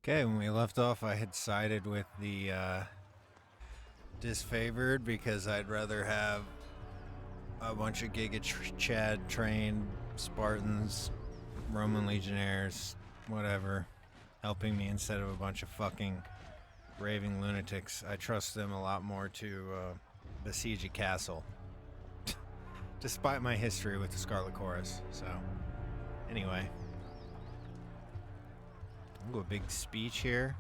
Okay, when we left off, I had sided with the disfavored because I'd rather have a bunch of Giga Chad trained Spartans, Roman legionnaires, whatever, helping me instead of a bunch of fucking raving lunatics. I trust them a lot more to besiege a castle, despite my history with the Scarlet Chorus. So, anyway. Ooh, a big speech here.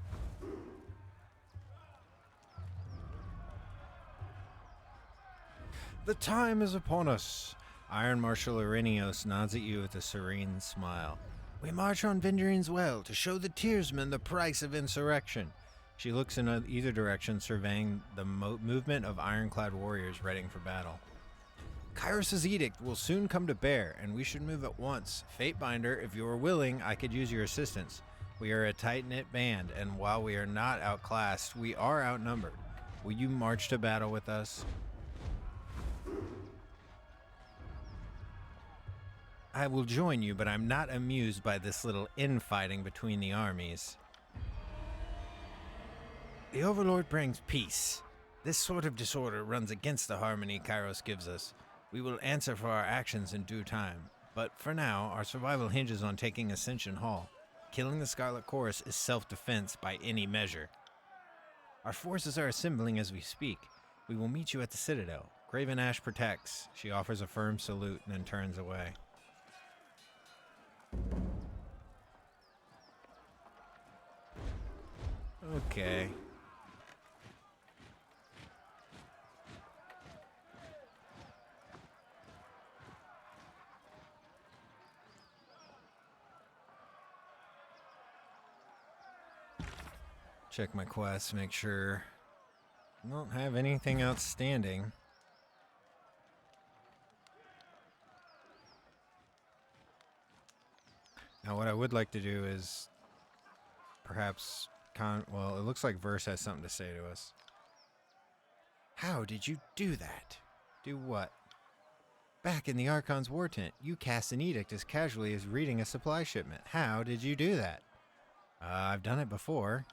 The time is upon us. Iron Marshal Irenaeus nods at you with a serene smile. We march on Vendrian's Well to show the Tearsmen the price of insurrection. She looks in either direction, surveying the movement of ironclad warriors readying for battle. Kairos' edict will soon come to bear, and we should move at once. Fatebinder, if you are willing, I could use your assistance. We are a tight-knit band, and while we are not outclassed, we are outnumbered. Will you march to battle with us? I will join you, but I'm not amused by this little infighting between the armies. The Overlord brings peace. This sort of disorder runs against the harmony Kairos gives us. We will answer for our actions in due time, but for now, our survival hinges on taking Ascension Hall. Killing the Scarlet Chorus is self-defense by any measure. Our forces are assembling as we speak. We will meet you at the Citadel. Graven Ash protects. She offers a firm salute and then turns away. Okay. Check my quests, make sure I don't have anything outstanding. Now what I would like to do is perhaps well, it looks like Verse has something to say to us. How did you do that? Do what? Back in the Archon's war tent, you cast an edict as casually as reading a supply shipment. How did you do that? I've done it before.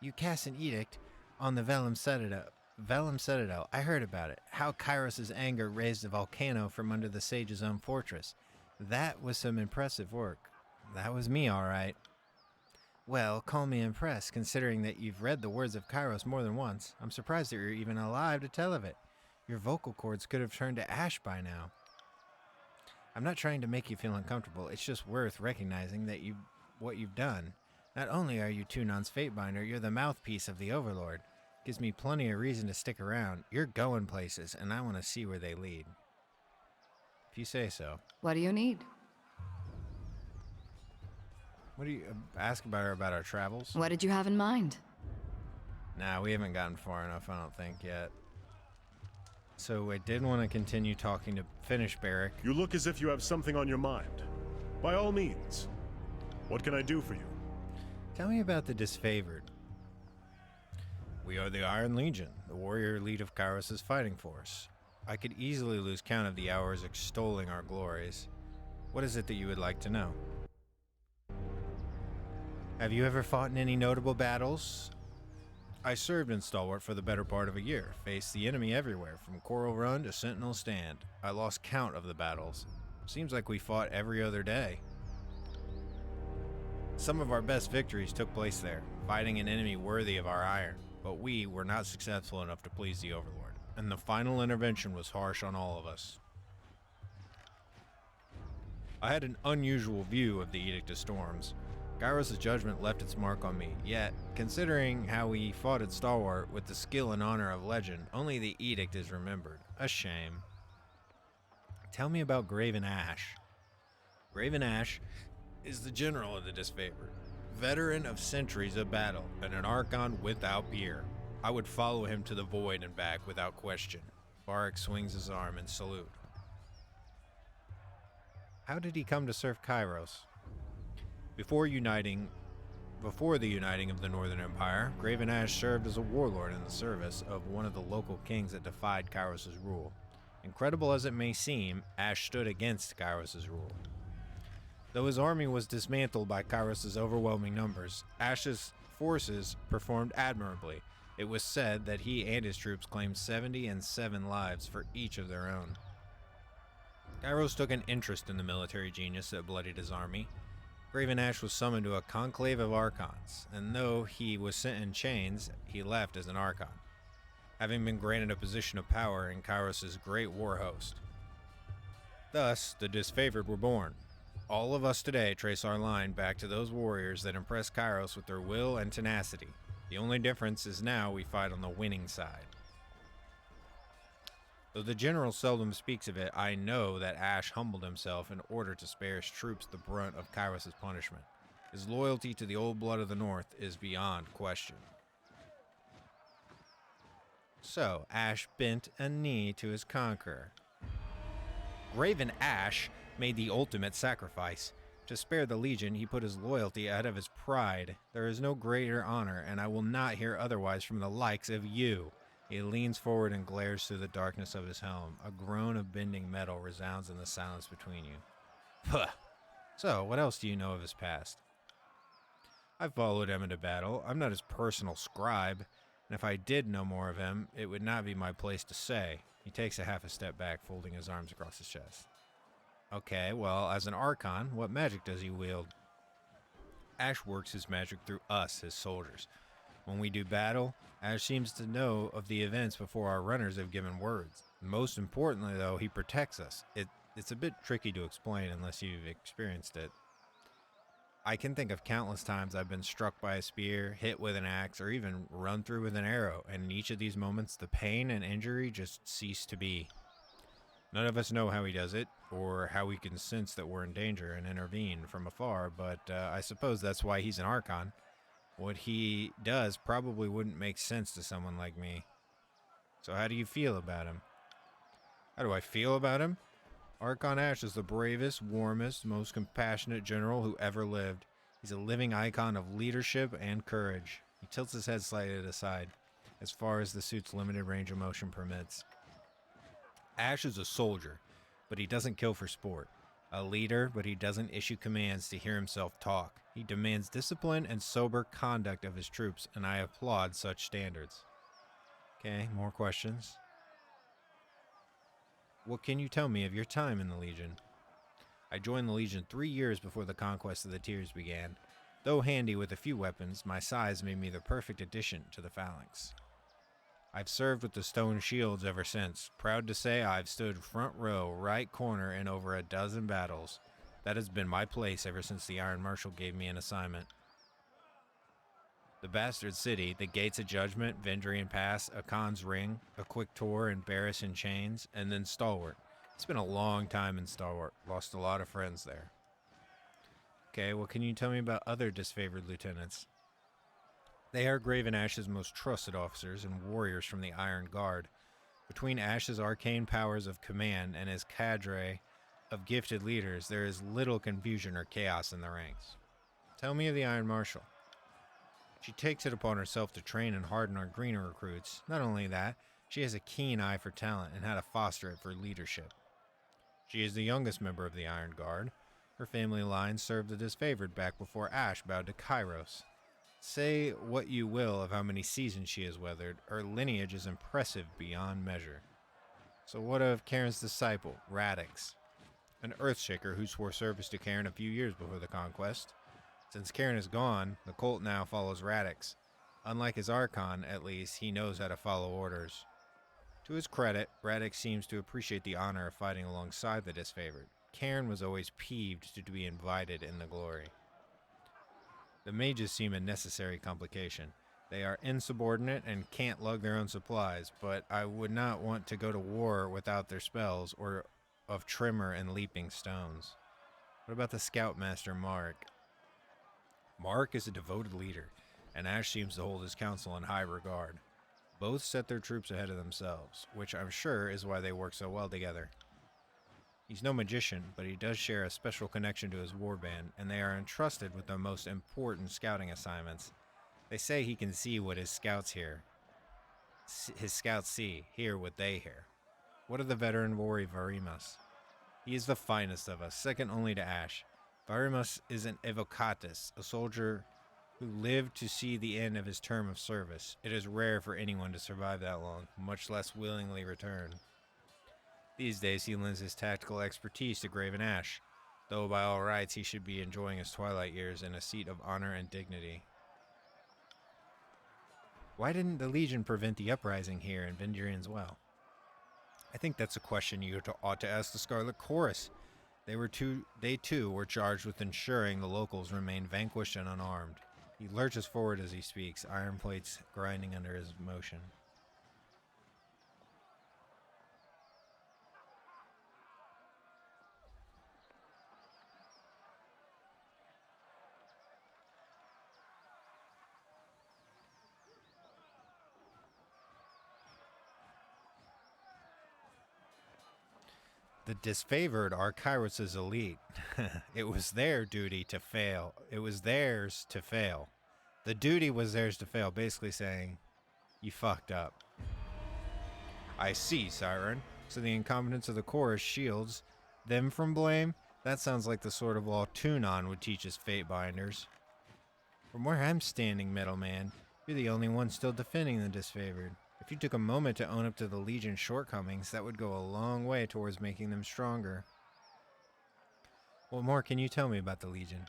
You cast an edict on the Vellum Citadel. I heard about it. How Kairos' anger raised a volcano from under the Sage's own fortress. That was some impressive work. That was me, all right. Well, call me impressed, considering that you've read the words of Kairos more than once. I'm surprised that you're even alive to tell of it. Your vocal cords could have turned to ash by now. I'm not trying to make you feel uncomfortable. It's just worth recognizing that what you've done. Not only are you Tunon's Fatebinder, you're the mouthpiece of the Overlord. Gives me plenty of reason to stick around. You're going places, and I want to see where they lead. If you say so. What do you need? What do you ask about her about our travels? What did you have in mind? Nah, we haven't gotten far enough, I don't think, yet. So I did want to continue talking to finish Barrack. You look as if you have something on your mind. By all means. What can I do for you? Tell me about the disfavored. We are the Iron Legion, the warrior elite of Kairos' fighting force. I could easily lose count of the hours extolling our glories. What is it that you would like to know? Have you ever fought in any notable battles? I served in Stalwart for the better part of a year, faced the enemy everywhere, from Coral Run to Sentinel Stand. I lost count of the battles. Seems like we fought every other day. Some of our best victories took place there, fighting an enemy worthy of our iron, but we were not successful enough to please the Overlord, and the final intervention was harsh on all of us. I had an unusual view of the Edict of Storms. Kairos' judgment left its mark on me, yet, considering how we fought at Stalwart with the skill and honor of legend, only the Edict is remembered. A shame. Tell me about Graven Ash. Graven Ash is the general of the disfavored, veteran of centuries of battle, and an Archon without peer. I would follow him to the void and back without question. Barak swings his arm in salute. How did he come to serve Kairos? Before the uniting of the Northern Empire, Graven Ash served as a warlord in the service of one of the local kings that defied Kairos' rule. Incredible as it may seem, Ash stood against Kairos' rule. Though his army was dismantled by Kairos' overwhelming numbers, Ash's forces performed admirably. It was said that he and his troops claimed 70 and 7 lives for each of their own. Kairos took an interest in the military genius that bloodied his army. Graven Ash was summoned to a conclave of Archons, and though he was sent in chains, he left as an Archon, having been granted a position of power in Kairos' great war host. Thus, the disfavored were born. All of us today trace our line back to those warriors that impressed Kairos with their will and tenacity. The only difference is now we fight on the winning side. Though the general seldom speaks of it, I know that Ash humbled himself in order to spare his troops the brunt of Kairos' punishment. His loyalty to the old blood of the North is beyond question. So, Ash bent a knee to his conqueror. Graven Ash made the ultimate sacrifice. To spare the Legion, he put his loyalty ahead of his pride. There is no greater honor, and I will not hear otherwise from the likes of you. He leans forward and glares through the darkness of his helm. A groan of bending metal resounds in the silence between you. Puh! So, what else do you know of his past? I've followed him into battle. I'm not his personal scribe, and if I did know more of him, it would not be my place to say. He takes a half a step back, folding his arms across his chest. Okay, well, as an Archon, what magic does he wield? Ash works his magic through us, his soldiers. When we do battle, Ash seems to know of the events before our runners have given words. Most importantly, though, he protects us. It's a bit tricky to explain unless you've experienced it. I can think of countless times I've been struck by a spear, hit with an axe, or even run through with an arrow, and in each of these moments, the pain and injury just cease to be. None of us know how he does it, or how we can sense that we're in danger and intervene from afar, but I suppose that's why he's an Archon. What he does probably wouldn't make sense to someone like me. So how do you feel about him? How do I feel about him? Archon Ash is the bravest, warmest, most compassionate general who ever lived. He's a living icon of leadership and courage. He tilts his head slightly to the side, as far as the suit's limited range of motion permits. Ash is a soldier, but he doesn't kill for sport. A leader, but he doesn't issue commands to hear himself talk. He demands discipline and sober conduct of his troops, and I applaud such standards. Okay, more questions? What can you tell me of your time in the Legion? I joined the Legion 3 years before the conquest of the Tiers began. Though handy with a few weapons, my size made me the perfect addition to the phalanx. I've served with the Stone Shields ever since. Proud to say I've stood front row, right corner in over a dozen battles. That has been my place ever since the Iron Marshal gave me an assignment. The Bastard City, the Gates of Judgment, Vendrian Pass, Akon's Ring, a quick tour in Barris in Chains, and then Stalwart. It's been a long time in Stalwart. Lost a lot of friends there. Okay, well, can you tell me about other disfavored lieutenants? They are Graven Ash's most trusted officers and warriors from the Iron Guard. Between Ash's arcane powers of command and his cadre of gifted leaders, there is little confusion or chaos in the ranks. Tell me of the Iron Marshal. She takes it upon herself to train and harden our greener recruits. Not only that, she has a keen eye for talent and how to foster it for leadership. She is the youngest member of the Iron Guard. Her family line served the disfavored back before Ash bowed to Kairos. Say what you will of how many seasons she has weathered, her lineage is impressive beyond measure. So what of Karen's disciple, Radix? An Earthshaker who swore service to Karen a few years before the conquest. Since Karen is gone, the cult now follows Radix. Unlike his Archon, at least, he knows how to follow orders. To his credit, Radix seems to appreciate the honor of fighting alongside the disfavored. Karen was always peeved to be invited in the glory. The mages seem a necessary complication. They are insubordinate and can't lug their own supplies, but I would not want to go to war without their spells or of Tremor and Leaping Stones. What about the Scoutmaster Mark? Mark is a devoted leader, and Ash seems to hold his counsel in high regard. Both set their troops ahead of themselves, which I'm sure is why they work so well together. He's no magician, but he does share a special connection to his warband, and they are entrusted with the most important scouting assignments. They say he can see what his scouts hear. His scouts see, hear what they hear. What of the veteran warrior Varimas? He is the finest of us, second only to Ash. Varimus is an evocatus, a soldier who lived to see the end of his term of service. It is rare for anyone to survive that long, much less willingly return. These days he lends his tactical expertise to Graven Ash, though by all rights he should be enjoying his twilight years in a seat of honor and dignity. Why didn't the Legion prevent the uprising here in Vendurian's Well? I think that's a question you ought to ask the Scarlet Chorus. They too were charged with ensuring the locals remain vanquished and unarmed. He lurches forward as he speaks, iron plates grinding under his motion. The disfavored are Kairos' elite. It was their duty to fail. It was theirs to fail. The duty was theirs to fail, basically saying, you fucked up. I see, Siren. So the incompetence of the chorus shields them from blame? That sounds like the sort of law Tunon would teach his fate binders. From where I'm standing, Metal Man, you're the only one still defending the disfavored. If you took a moment to own up to the Legion's shortcomings, that would go a long way towards making them stronger. What more can you tell me about the Legion?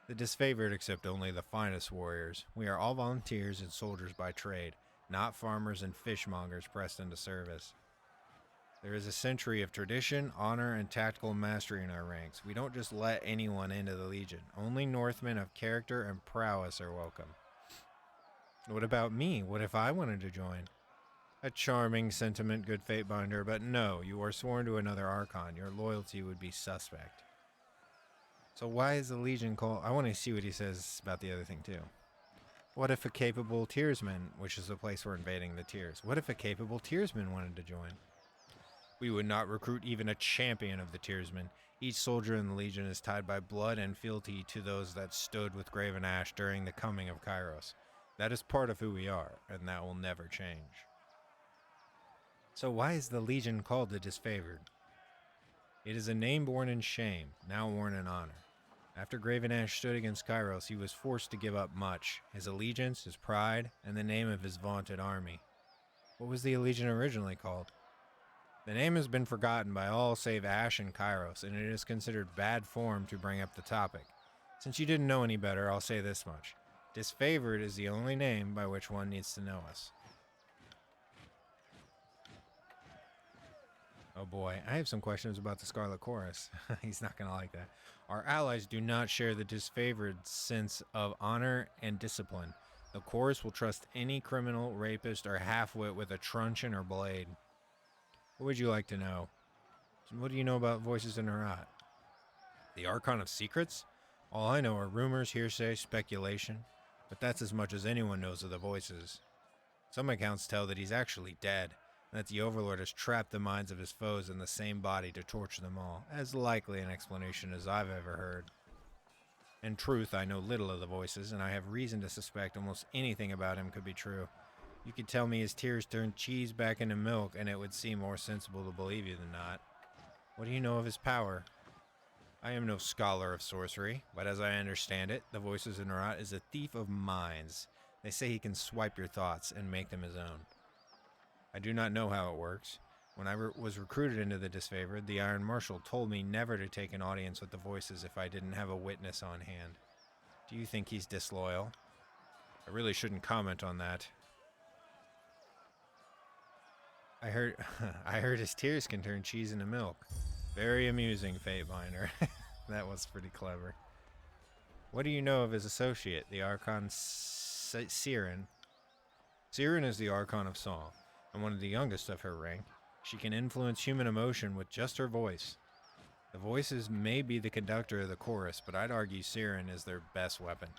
The disfavored accept only the finest warriors. We are all volunteers and soldiers by trade, not farmers and fishmongers pressed into service. There is a century of tradition, honor, and tactical mastery in our ranks. We don't just let anyone into the Legion. Only Northmen of character and prowess are welcome. What about me? What if I wanted to join? A charming sentiment, good fate binder, but no, you are sworn to another Archon. Your loyalty would be suspect. So why is the Legion called? I want to see what he says about the other thing too. What if a capable Tearsman, which is the place we're invading the Tears, what if a capable Tearsman wanted to join? We would not recruit even a champion of the Tearsmen. Each soldier in the Legion is tied by blood and fealty to those that stood with Graven Ash during the coming of Kairos. That is part of who we are, and that will never change. So why is the Legion called the Disfavored? It is a name born in shame, now worn in honor. After Graven Ash stood against Kairos, he was forced to give up much, his allegiance, his pride, and the name of his vaunted army. What was the Legion originally called? The name has been forgotten by all save Ash and Kairos, and it is considered bad form to bring up the topic. Since you didn't know any better, I'll say this much. Disfavored is the only name by which one needs to know us. Oh boy, I have some questions about the Scarlet Chorus. He's not going to like that. Our allies do not share the disfavored sense of honor and discipline. The Chorus will trust any criminal, rapist, or half-wit with a truncheon or blade. What would you like to know? What do you know about Voices in Herat? The Archon of Secrets? All I know are rumors, hearsay, speculation. But that's as much as anyone knows of the Voices. Some accounts tell that he's actually dead, and that the Overlord has trapped the minds of his foes in the same body to torture them all, as likely an explanation as I've ever heard. In truth, I know little of the Voices, and I have reason to suspect almost anything about him could be true. You could tell me his tears turned cheese back into milk, and it would seem more sensible to believe you than not. What do you know of his power? I am no scholar of sorcery, but as I understand it, the Voices in Herat is a thief of minds. They say he can swipe your thoughts and make them his own. I do not know how it works. When I was recruited into the Disfavored, the Iron Marshal told me never to take an audience with the Voices if I didn't have a witness on hand. Do you think he's disloyal? I really shouldn't comment on that. I heard his tears can turn cheese into milk. Very amusing, Fatebinder. That was pretty clever. What do you know of his associate, the Archon Siren? Siren is the Archon of Song, and one of the youngest of her rank. She can influence human emotion with just her voice. The Voices may be the conductor of the chorus, but I'd argue Siren is their best weapon.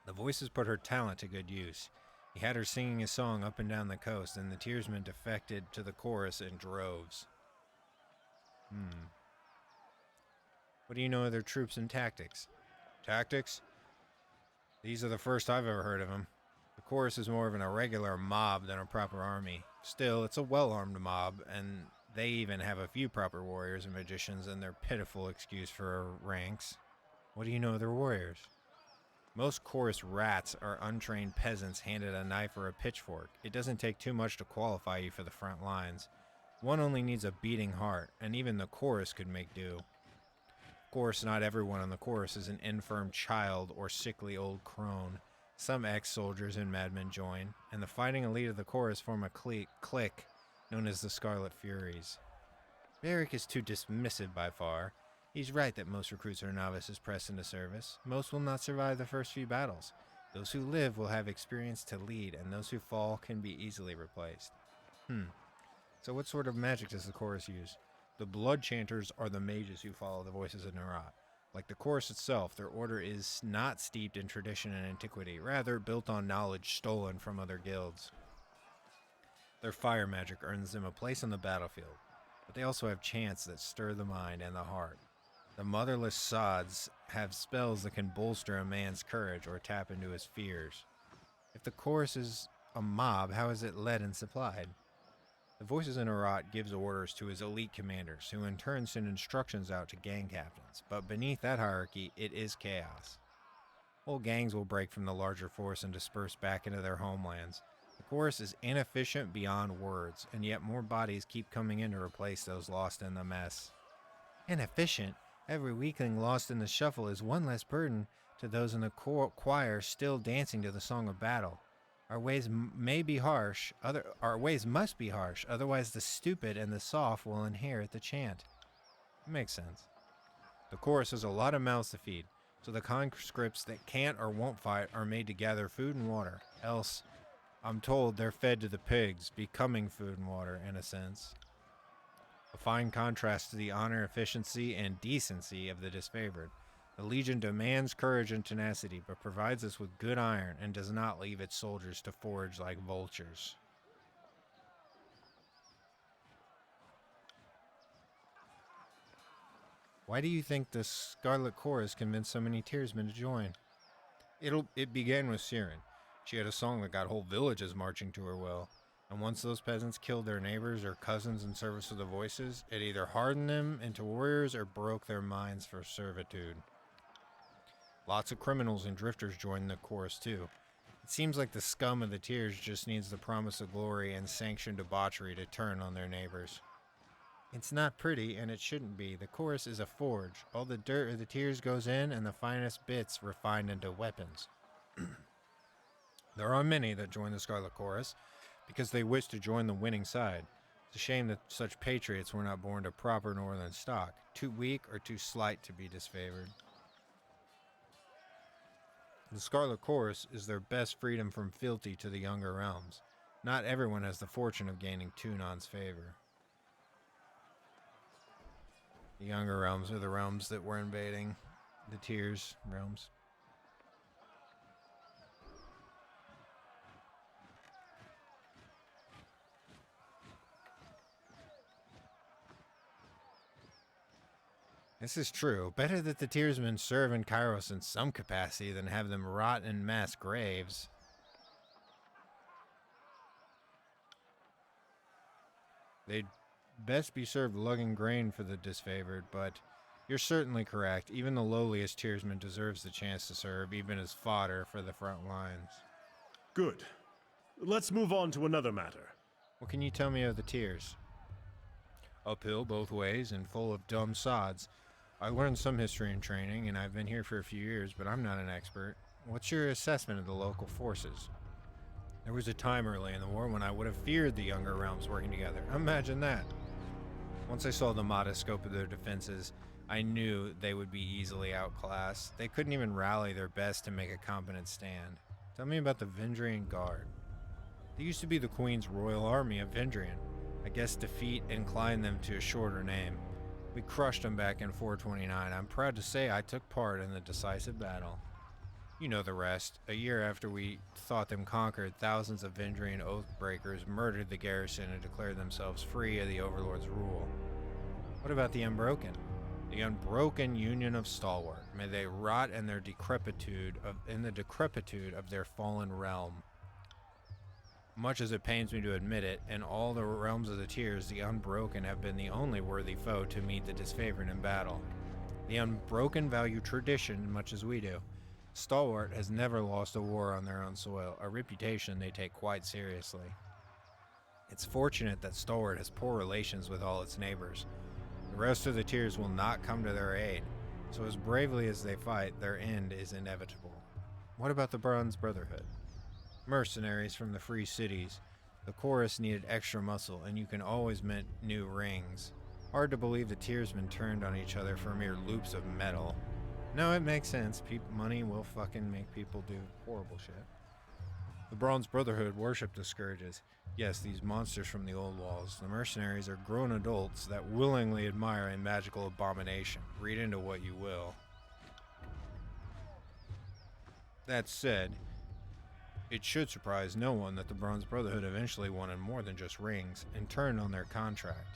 The Voices put her talent to good use. He had her singing a song up and down the coast, and the Tearsmen defected to the chorus in droves. What do you know of their troops and tactics? Tactics? These are the first I've ever heard of them. The chorus is more of an irregular mob than a proper army. Still, it's a well-armed mob, and They even have a few proper warriors and magicians in their pitiful excuse for ranks. What do you know of their warriors? Most chorus rats are untrained peasants handed a knife or a pitchfork. It doesn't take too much to qualify you for the front lines. One only needs a beating heart, and even the chorus could make do. Of course, not everyone on the chorus is an infirm child or sickly old crone. Some ex-soldiers and madmen join, and the fighting elite of the chorus form a clique known as the Scarlet Furies. Varric is too dismissive by far. He's right that most recruits are novices pressed into service. Most will not survive the first few battles. Those who live will have experience to lead, and those who fall can be easily replaced. So what sort of magic does the chorus use? The blood chanters are the mages who follow the voices of Nerat. Like the chorus itself, their order is not steeped in tradition and antiquity, rather built on knowledge stolen from other guilds. Their fire magic earns them a place on the battlefield, but they also have chants that stir the mind and the heart. The motherless sods have spells that can bolster a man's courage or tap into his fears. If the chorus is a mob, how is it led and supplied? The Voices in Nerat gives orders to his elite commanders, who in turn send instructions out to gang captains, but beneath that hierarchy, it is chaos. Whole gangs will break from the larger force and disperse back into their homelands. The chorus is inefficient beyond words, and yet more bodies keep coming in to replace those lost in the mess. Inefficient? Every weakling lost in the shuffle is one less burden to those in the choir still dancing to the song of battle. Our ways must be harsh, otherwise the stupid and the soft will inherit the chant. It makes sense. The chorus has a lot of mouths to feed, so the conscripts that can't or won't fight are made to gather food and water. Else, I'm told they're fed to the pigs, becoming food and water in a sense. A fine contrast to the honor, efficiency, and decency of the disfavored. The Legion demands courage and tenacity, but provides us with good iron and does not leave its soldiers to forage like vultures. Why do you think the Scarlet Chorus convinced so many Tearsmen to join? It began with Siren. She had a song that got whole villages marching to her will. And once those peasants killed their neighbors or cousins in service of the Voices, it either hardened them into warriors or broke their minds for servitude. Lots of criminals and drifters joined the chorus too. It seems like the scum of the Tears just needs the promise of glory and sanctioned debauchery to turn on their neighbors. It's not pretty, and it shouldn't be. The chorus is a forge. All the dirt of the Tears goes in, and the finest bits refined into weapons. There are many that join the Scarlet Chorus because they wish to join the winning side. It's a shame that such patriots were not born to proper northern stock, too weak or too slight to be disfavored. The Scarlet Chorus is their best freedom from fealty to the younger realms. Not everyone has the fortune of gaining Tunon's favor. The younger realms are the realms that we're invading. The Tears realms. This is true. Better that the Tearsmen serve in Kairos in some capacity than have them rot in mass graves. They'd best be served lugging grain for the disfavored, but you're certainly correct. Even the lowliest Tearsman deserves the chance to serve, even as fodder for the front lines. Good. Let's move on to another matter. What can you tell me of the Tears? Uphill both ways and full of dumb sods. I learned some history and training, and I've been here for a few years, but I'm not an expert. What's your assessment of the local forces? There was a time early in the war when I would have feared the younger realms working together. Imagine that. Once I saw the modest scope of their defenses, I knew they would be easily outclassed. They couldn't even rally their best to make a competent stand. Tell me about the Vendrian Guard. They used to be the Queen's Royal Army of Vendrian. I guess defeat inclined them to a shorter name. We crushed them back in 429. I'm proud to say I took part in the decisive battle. You know the rest. A year after we thought them conquered, thousands of Vendrian oath-breakers murdered the garrison and declared themselves free of the Overlord's rule. What about the Unbroken? The unbroken union of stalwart. May they rot in the decrepitude of their fallen realm. Much as it pains me to admit it, in all the realms of the Tears, the Unbroken have been the only worthy foe to meet the disfavored in battle. The Unbroken value tradition much as we do. Stalwart has never lost a war on their own soil, a reputation they take quite seriously. It's fortunate that Stalwart has poor relations with all its neighbors. The rest of the Tears will not come to their aid, so as bravely as they fight, their end is inevitable. What about the Bronze Brotherhood? Mercenaries from the free cities. The chorus needed extra muscle, and you can always mint new rings. Hard to believe the Tearsmen turned on each other for mere loops of metal. No, it makes sense. Money will fucking make people do horrible shit. The Bronze Brotherhood worship the Scourges. Yes, these monsters from the old walls. The mercenaries are grown adults that willingly admire a magical abomination. Read into what you will. That said, it should surprise no one that the Bronze Brotherhood eventually wanted more than just rings and turned on their contract.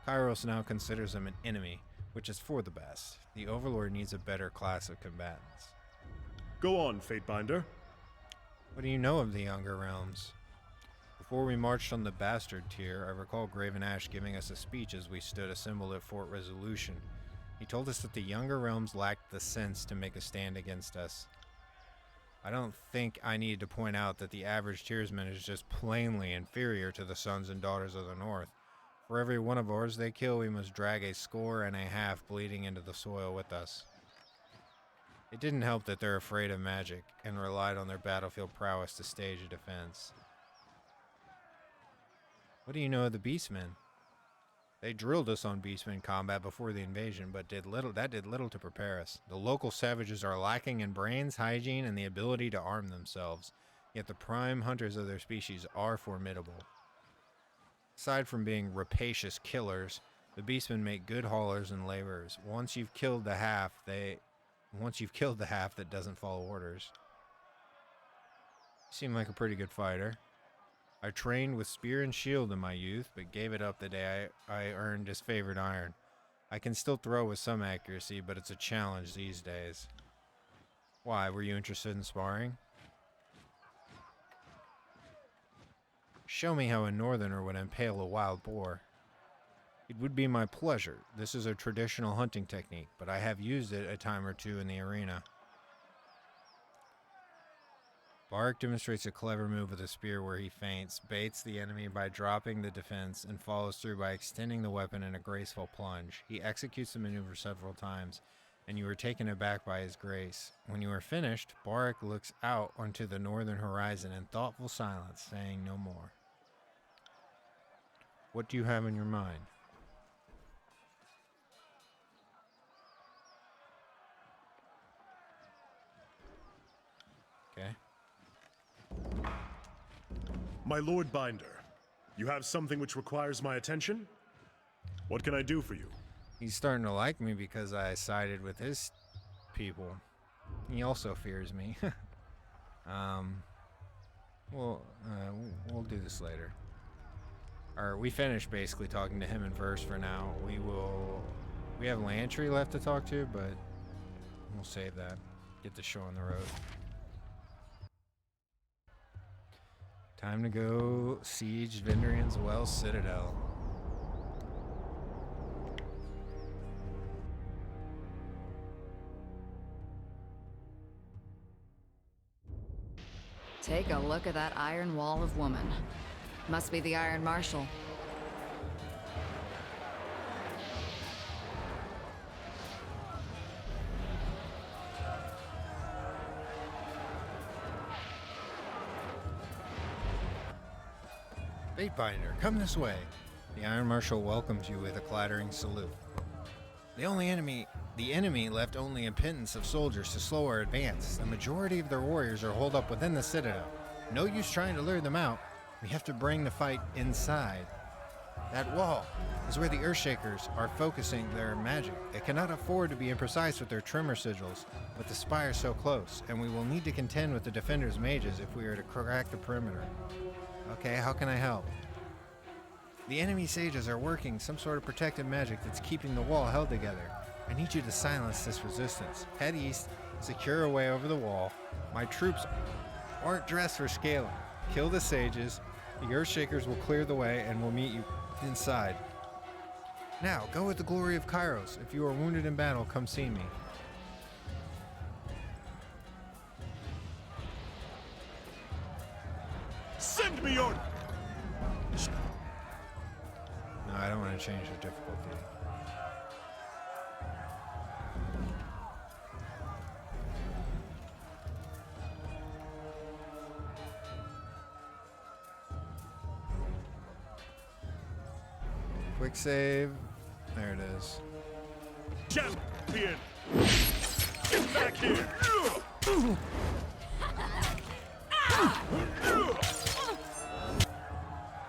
Kairos now considers them an enemy, which is for the best. The Overlord needs a better class of combatants. Go on, Fatebinder. What do you know of the Younger Realms? Before we marched on the Bastard Tier, I recall Graven Ash giving us a speech as we stood assembled at Fort Resolution. He told us that the Younger Realms lacked the sense to make a stand against us. I don't think I need to point out that the average Tearsman is just plainly inferior to the sons and daughters of the North. For every one of ours they kill, we must drag a score and a half bleeding into the soil with us. It didn't help that they're afraid of magic and relied on their battlefield prowess to stage a defense. What do you know of the Beastmen? They drilled us on Beastmen combat before the invasion, but did little to prepare us. The local savages are lacking in brains, hygiene, and the ability to arm themselves, yet the prime hunters of their species are formidable. Aside from being rapacious killers, the Beastmen make good haulers and laborers. Once you've killed the half that doesn't follow orders. You seem like a pretty good fighter. I trained with spear and shield in my youth, but gave it up the day I earned disfavored iron. I can still throw with some accuracy, but it's a challenge these days. Why, were you interested in sparring? Show me how a northerner would impale a wild boar. It would be my pleasure. This is a traditional hunting technique, but I have used it a time or two in the arena. Barak demonstrates a clever move with a spear where he feints, baits the enemy by dropping the defense, and follows through by extending the weapon in a graceful plunge. He executes the maneuver several times, and you are taken aback by his grace. When you are finished, Barak looks out onto the northern horizon in thoughtful silence, saying no more. What do you have in your mind? Okay. My Lord Binder, you have something which requires my attention? What can I do for you? He's starting to like me because I sided with his people. He also fears me. We'll do this later. Or we finished basically talking to him in verse for now. We have Lantry left to talk to, but we'll save that. Get the show on the road. Time to go siege Vendrian's Well Citadel. Take a look at that iron wall of woman. Must be the Iron Marshal. Fatebinder, come this way. The Iron Marshal welcomes you with a clattering salute. The enemy left only a pittance of soldiers to slow our advance. The majority of their warriors are holed up within the citadel. No use trying to lure them out. We have to bring the fight inside. That wall is where the Earthshakers are focusing their magic. They cannot afford to be imprecise with their tremor sigils, with the spire so close, and we will need to contend with the defenders' mages if we are to crack the perimeter. Okay, how can I help? The enemy sages are working some sort of protective magic that's keeping the wall held together. I need you to silence this resistance. Head east, secure a way over the wall. My troops aren't dressed for scaling. Kill the sages. The Earthshakers will clear the way and will meet you inside. Now, go with the glory of Kairos. If you are wounded in battle, come see me. Send me your... No, I don't want to change the difficulty. Quick save. There it is. Champion! Get back here!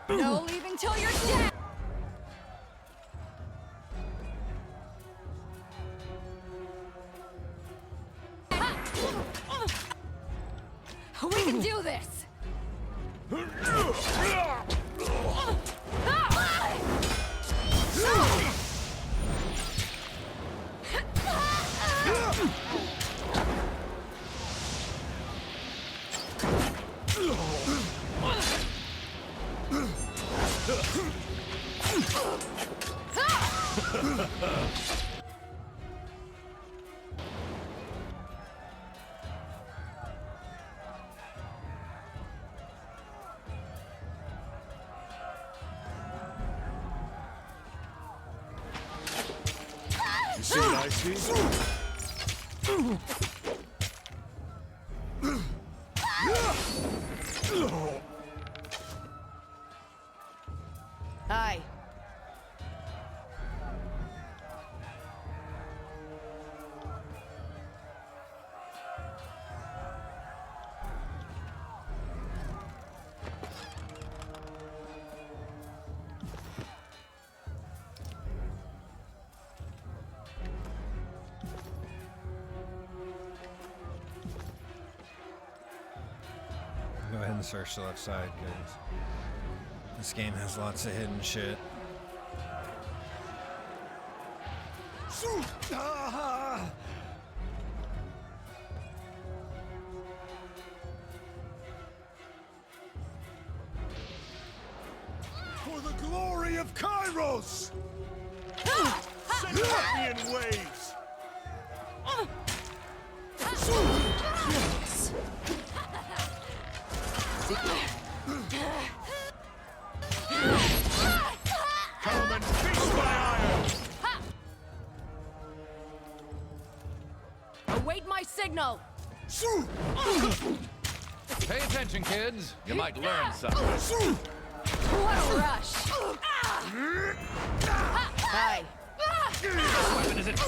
No leaving till you're dead! We can do this! You see what I see? Aye. Go ahead and search the left side, because this game has lots of hidden shit. For the glory of Kairos! Send me in waves! Come and feast my iron! Await my signal! Pay attention, kids. You might learn something. What a rush! Aye. What weapon is it?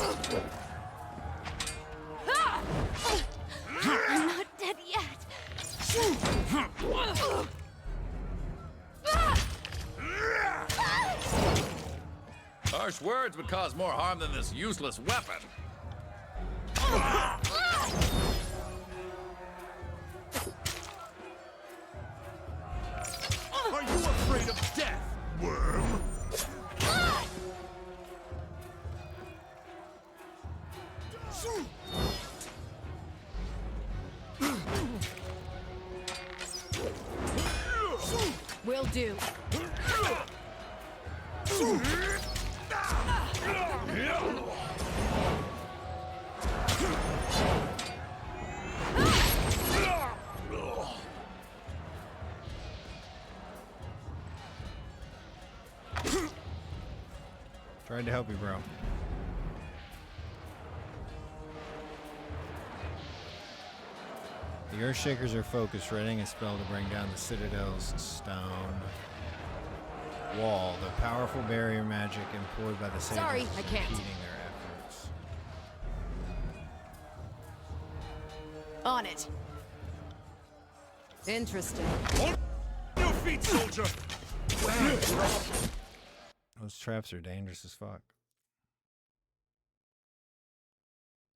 I'm not dead yet. Harsh words would cause more harm than this useless weapon. Are you afraid of death, worm? Will do. Tried to help you, bro. The Earthshakers are focused, writing a spell to bring down the Citadel's stone wall, the powerful barrier magic employed by the Sages Sorry, is I can't. impeding their efforts. On it. Interesting. On your feet, soldier! Those traps are dangerous as fuck.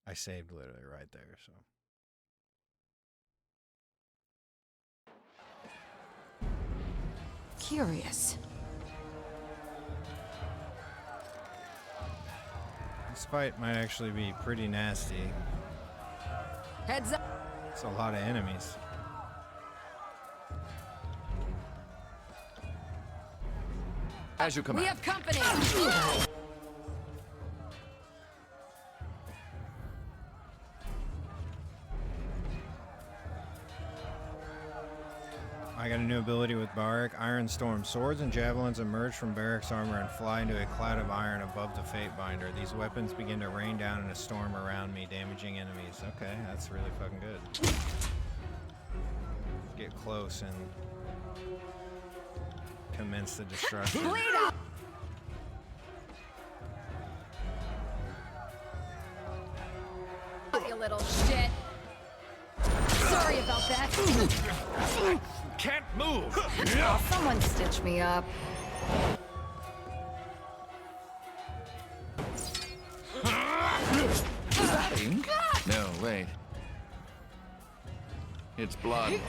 I saved literally right there, so. Curious. This fight might actually be pretty nasty. Heads up. It's a lot of enemies. As you We command. have company! I got a new ability with Barak. Iron Storm. Swords and javelins emerge from Barak's armor and fly into a cloud of iron above the Fate Binder. These weapons begin to rain down in a storm around me, damaging enemies. Okay, that's really fucking good. Get close and commence the destruction. Bleed out! You little shit. Sorry about that. Can't move! Someone stitch me up. Is that ink? No, wait. It's blood.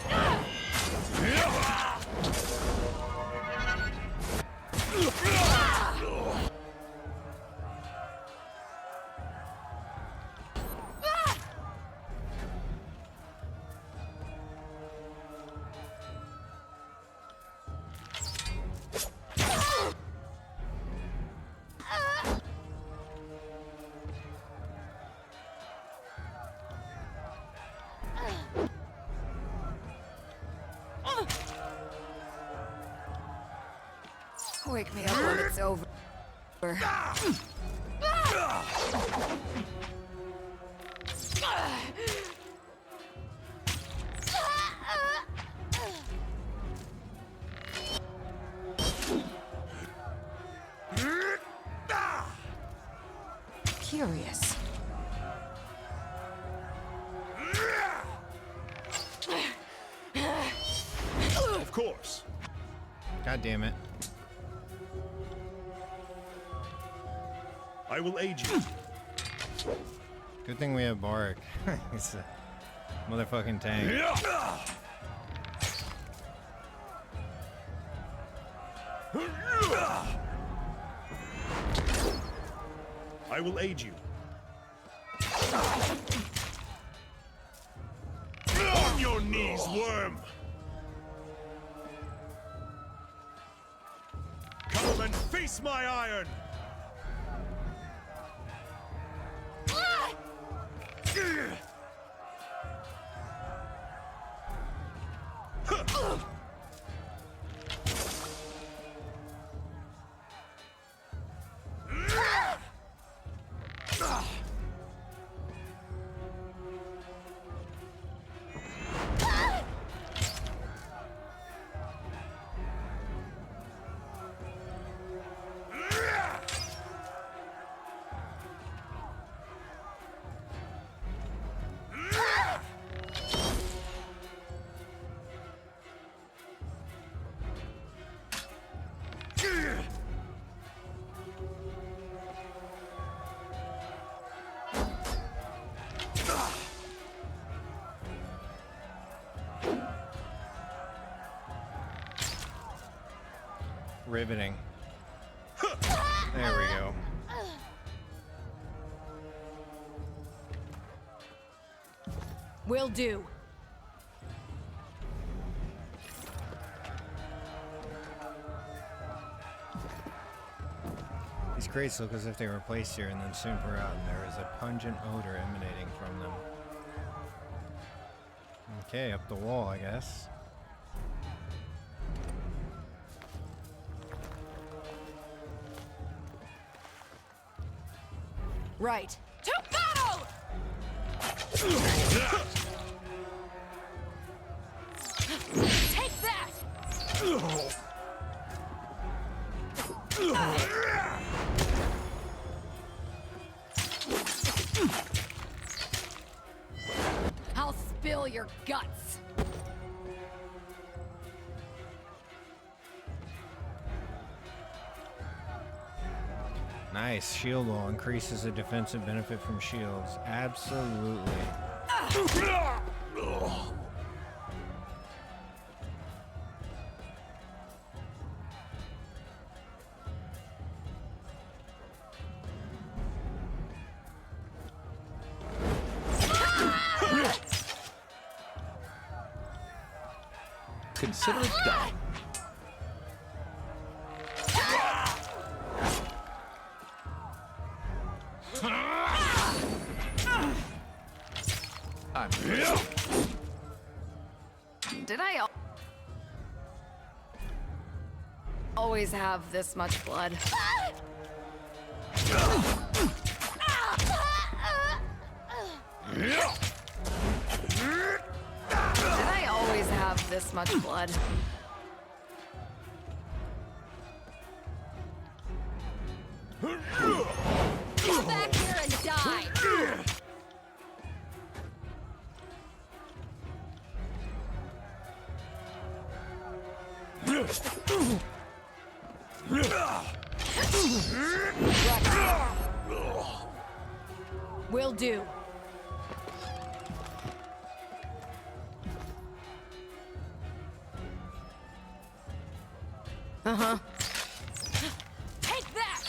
Wake me up when it's over. Curious. Of course. God damn it. I will aid you. Good thing we have Barak. He's a motherfucking tank. I will aid you. On your knees, worm! Come and face my iron! Riveting. There we go. Will do. These crates look as if they were placed here and then soon forgotten. There is a pungent odor emanating from them. Okay, up the wall, I guess. Right. To battle! Take that! I'll spill your guts. Nice. Shield wall increases the defensive benefit from shields. Absolutely. Consider it done. Did I always have this much blood? Did I always have this much blood? Get back here and die! Will do. Uh-huh. Take that!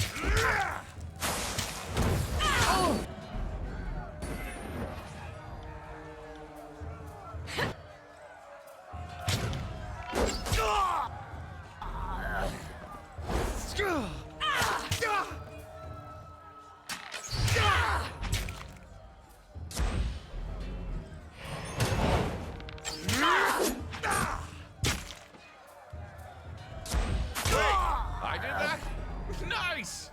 I did that? Nice!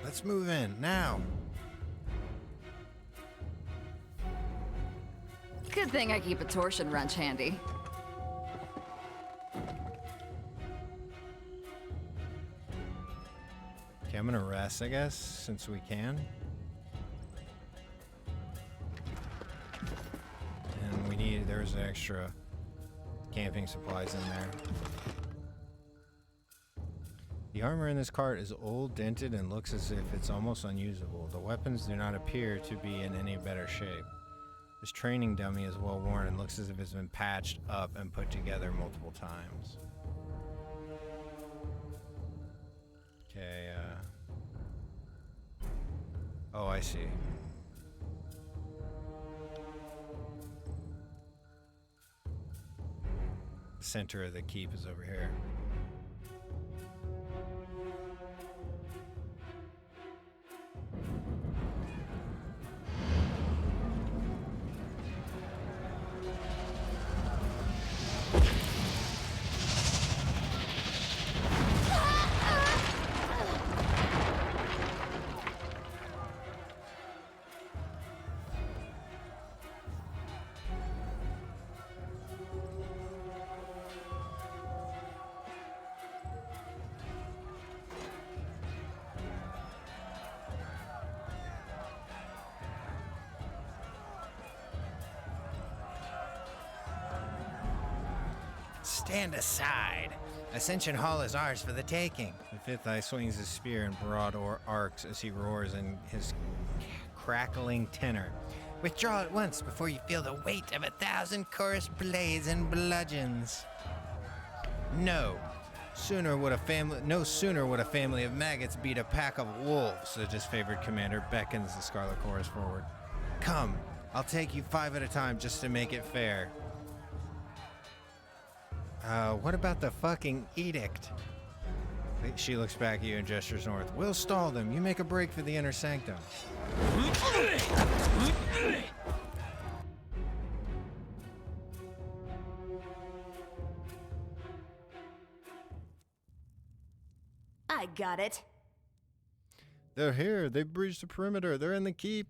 Let's move in now. Good thing I keep a torsion wrench handy. Okay, I'm gonna rest, I guess, since we can. And we need, there's extra camping supplies in there. The armor in this cart is old, dented, and looks as if it's almost unusable. The weapons do not appear to be in any better shape. This training dummy is well worn and looks as if it's been patched up and put together multiple times. Okay, oh, I see. The center of the keep is over here. Stand aside. Ascension Hall is ours for the taking. The fifth eye swings his spear in broad arcs as he roars in his crackling tenor. Withdraw at once before you feel the weight of 1,000 chorus blades and bludgeons. No sooner would a family of maggots beat a pack of wolves, as his favored commander beckons the Scarlet Chorus forward. Come, I'll take you 5 at a time just to make it fair. What about the fucking edict? She looks back at you and gestures north. We'll stall them. You make a break for the inner sanctum. I got it. They're here. They've breached the perimeter. They're in the keep.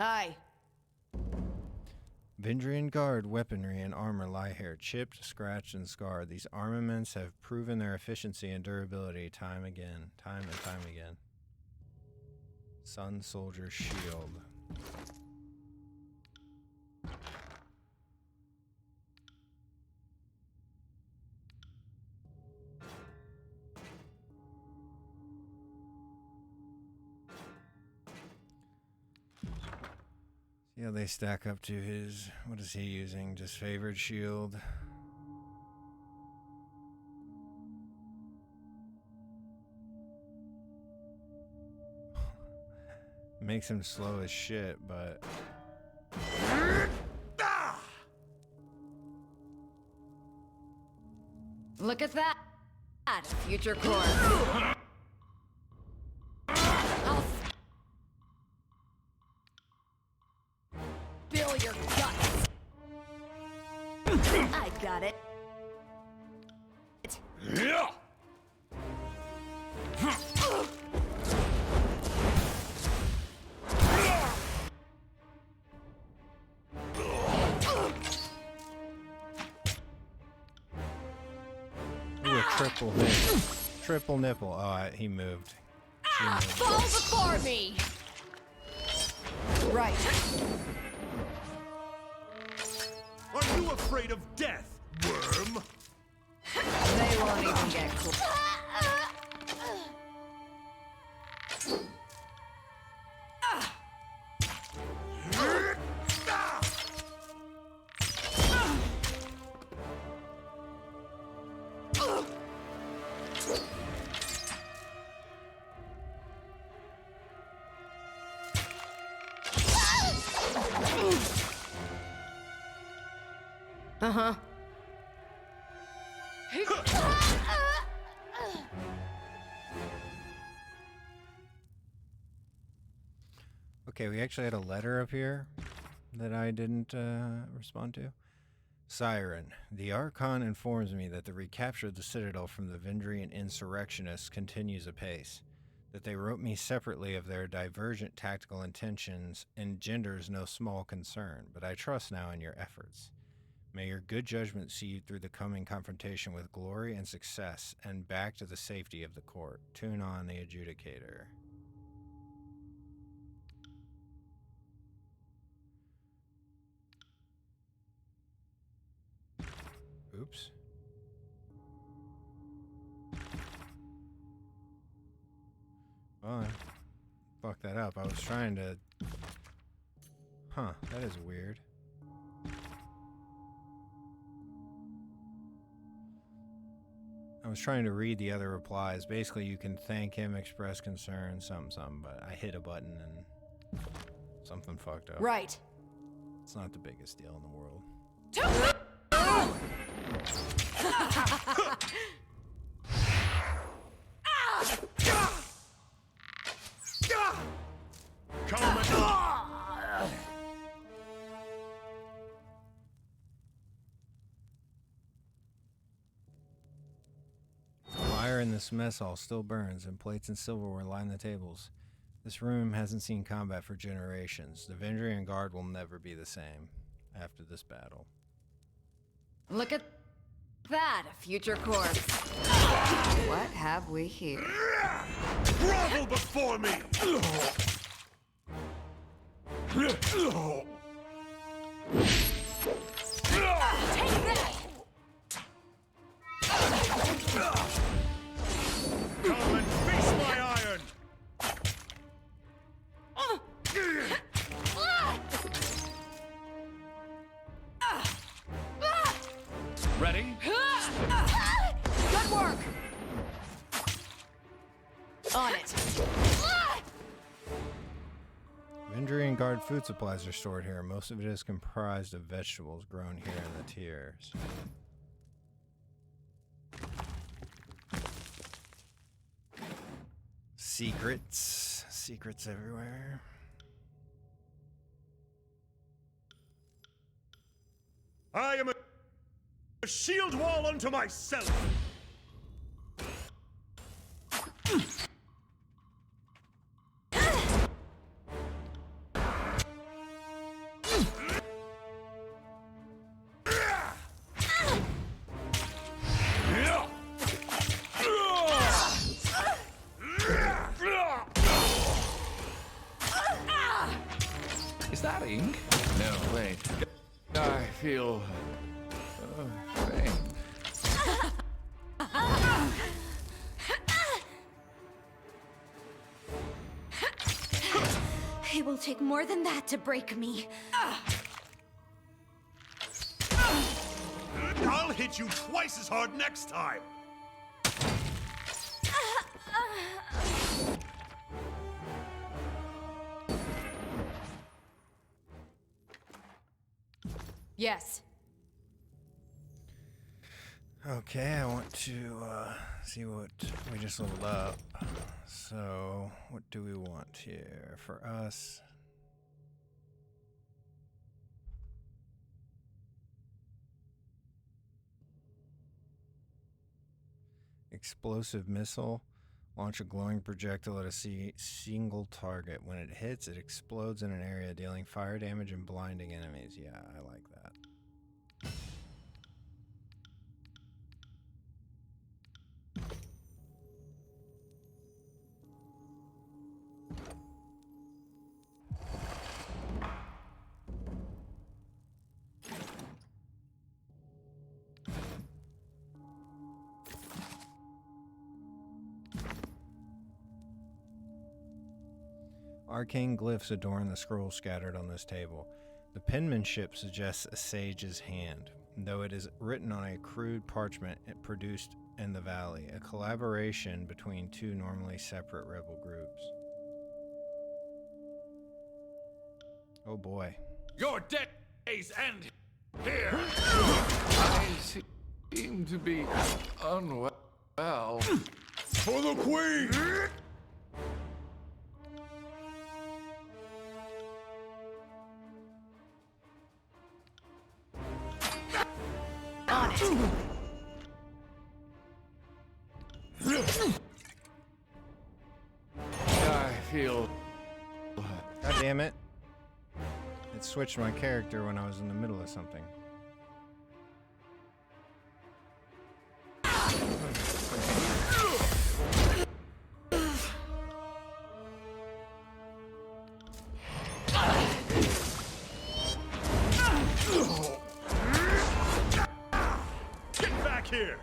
Aye. Vendrian Guard weaponry and armor lie here, chipped, scratched, and scarred. These armaments have proven their efficiency and durability time and time again. Sun Soldier Shield. See how they stack up to his... What is he using? Disfavored shield. Makes him slow as shit, but... Look at that! Future course. I'll spill your guts. I got it. Ooh, a triple nipple. Triple nipple. Oh, he moved. She moved. Fall before me! Right. Are you afraid of death, worm? They won't even get cool. Uh-huh. Okay, we actually had a letter up here that I didn't respond to. Siren, the Archon informs me that the recapture of the Citadel from the Vendrian insurrectionists continues apace. That they wrote me separately of their divergent tactical intentions engenders no small concern, but I trust now in your efforts. May your good judgment see you through the coming confrontation with glory and success, and back to the safety of the court. Tune on the adjudicator. Oops. Well, I fucked that up. I was trying to... Huh, that is weird. I was trying to read the other replies. Basically, you can thank him, express concern, something, but I hit a button and something fucked up. Right. It's not the biggest deal in the world. Fire in this mess hall still burns, and plates and silverware line the tables. This room hasn't seen combat for generations. The Vendrian Guard will never be the same after this battle. Look at that, future course. What have we here? Grovel before me! Take that! Come and face my iron! Ready? Good work! On it. Vendrian Guard food supplies are stored here. Most of it is comprised of vegetables grown here in the tiers. Secrets. Secrets everywhere. I am a shield wall unto myself! Is that ink? No, wait. I feel... faint. It will take more than that to break me. I'll hit you twice as hard next time! Yes. Okay, I want to see what we just leveled up. So, what do we want here for us? Explosive missile. Launch a glowing projectile at a single target. When it hits, it explodes in an area, dealing fire damage and blinding enemies. Yeah, I like that. Arcane glyphs adorn the scrolls scattered on this table. The penmanship suggests a sage's hand, though it is written on a crude parchment it produced in the valley, a collaboration between two normally separate rebel groups. Oh boy. Your days end here. I seem to be unwell. For the Queen! On it. I feel. God damn it. It switched my character when I was in the middle of something. Get back here!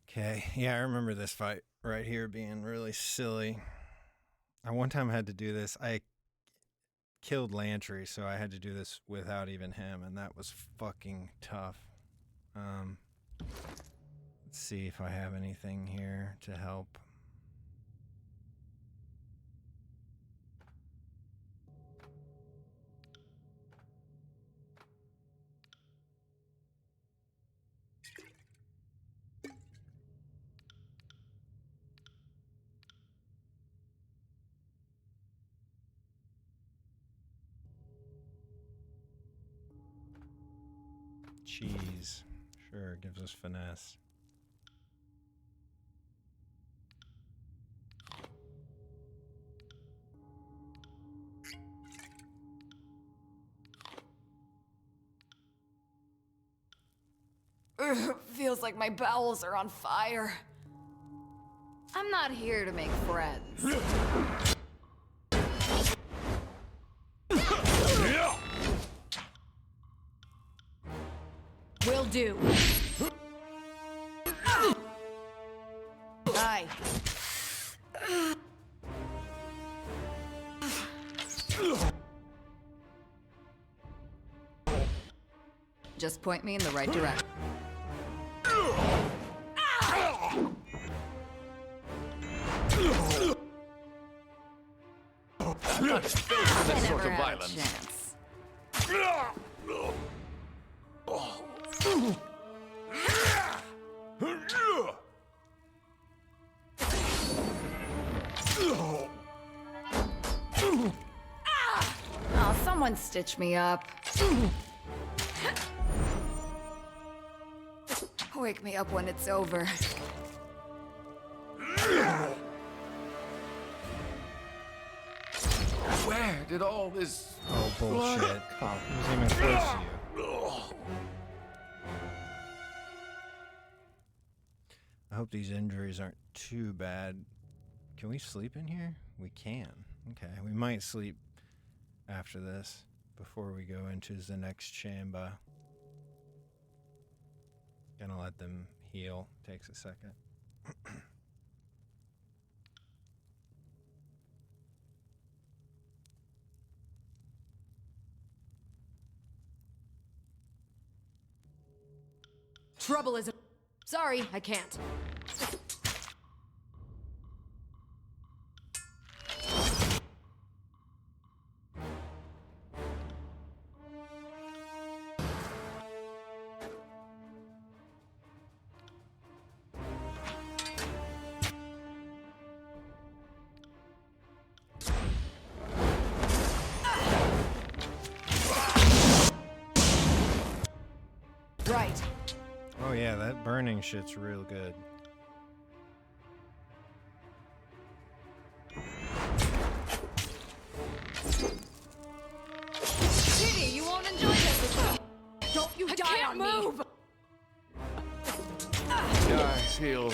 Okay, yeah, I remember this fight right here being really silly. I one time had to do this. I killed Lantry, so I had to do this without even him, and that was fucking tough. Let's see if I have anything here to help. Cheese. Sure, gives us finesse. Feels like my bowels are on fire. I'm not here to make friends. Will do. Aye. Just point me in the right direction. I'm not built for this sort Never of had a violence. chance. Oh, someone stitch me up. Wake me up when it's over. Where did all this Oh, bullshit. come? He wasn't even close to you. I hope these injuries aren't too bad. Can we sleep in here? We can. Okay, we might sleep after this before we go into the next chamber. Gonna let them heal. Takes a second. Trouble is. Sorry, I can't. Right. Oh yeah, that burning shit's real good. Kitty, you won't enjoy this. Don't you die on move. Me. Guys, heal.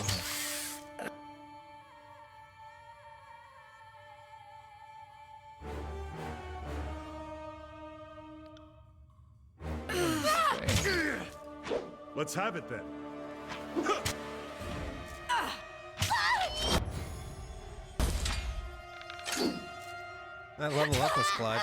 Let's have it then. That level up was clutch.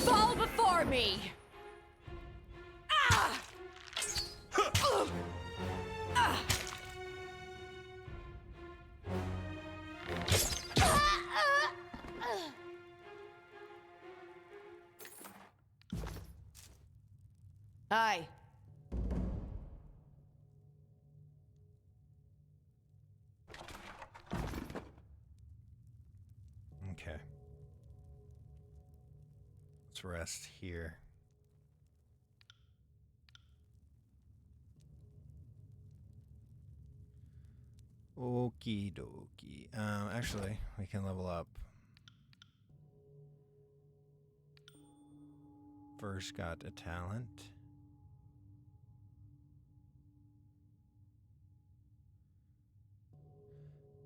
Fall before me. Hi. Okay. Let's rest here. Okie dokie. Actually, we can level up. First got a talent.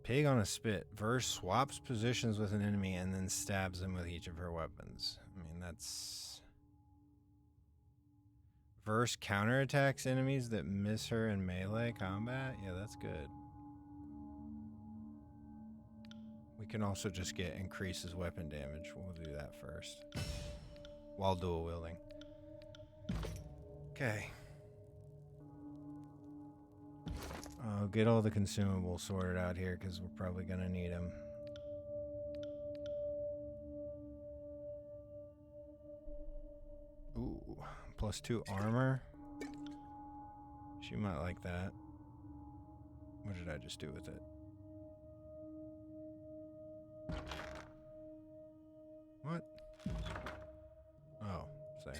Pig on a spit. Verse swaps positions with an enemy and then stabs them with each of her weapons. I mean, that's... Verse counterattacks enemies that miss her in melee combat? Yeah, that's good. We can also just get increases weapon damage. We'll do that first. While dual wielding. Okay. I'll get all the consumables sorted out here because we're probably going to need them. Ooh, +2 armor. She might like that. What did I just do with it? What? Oh, say.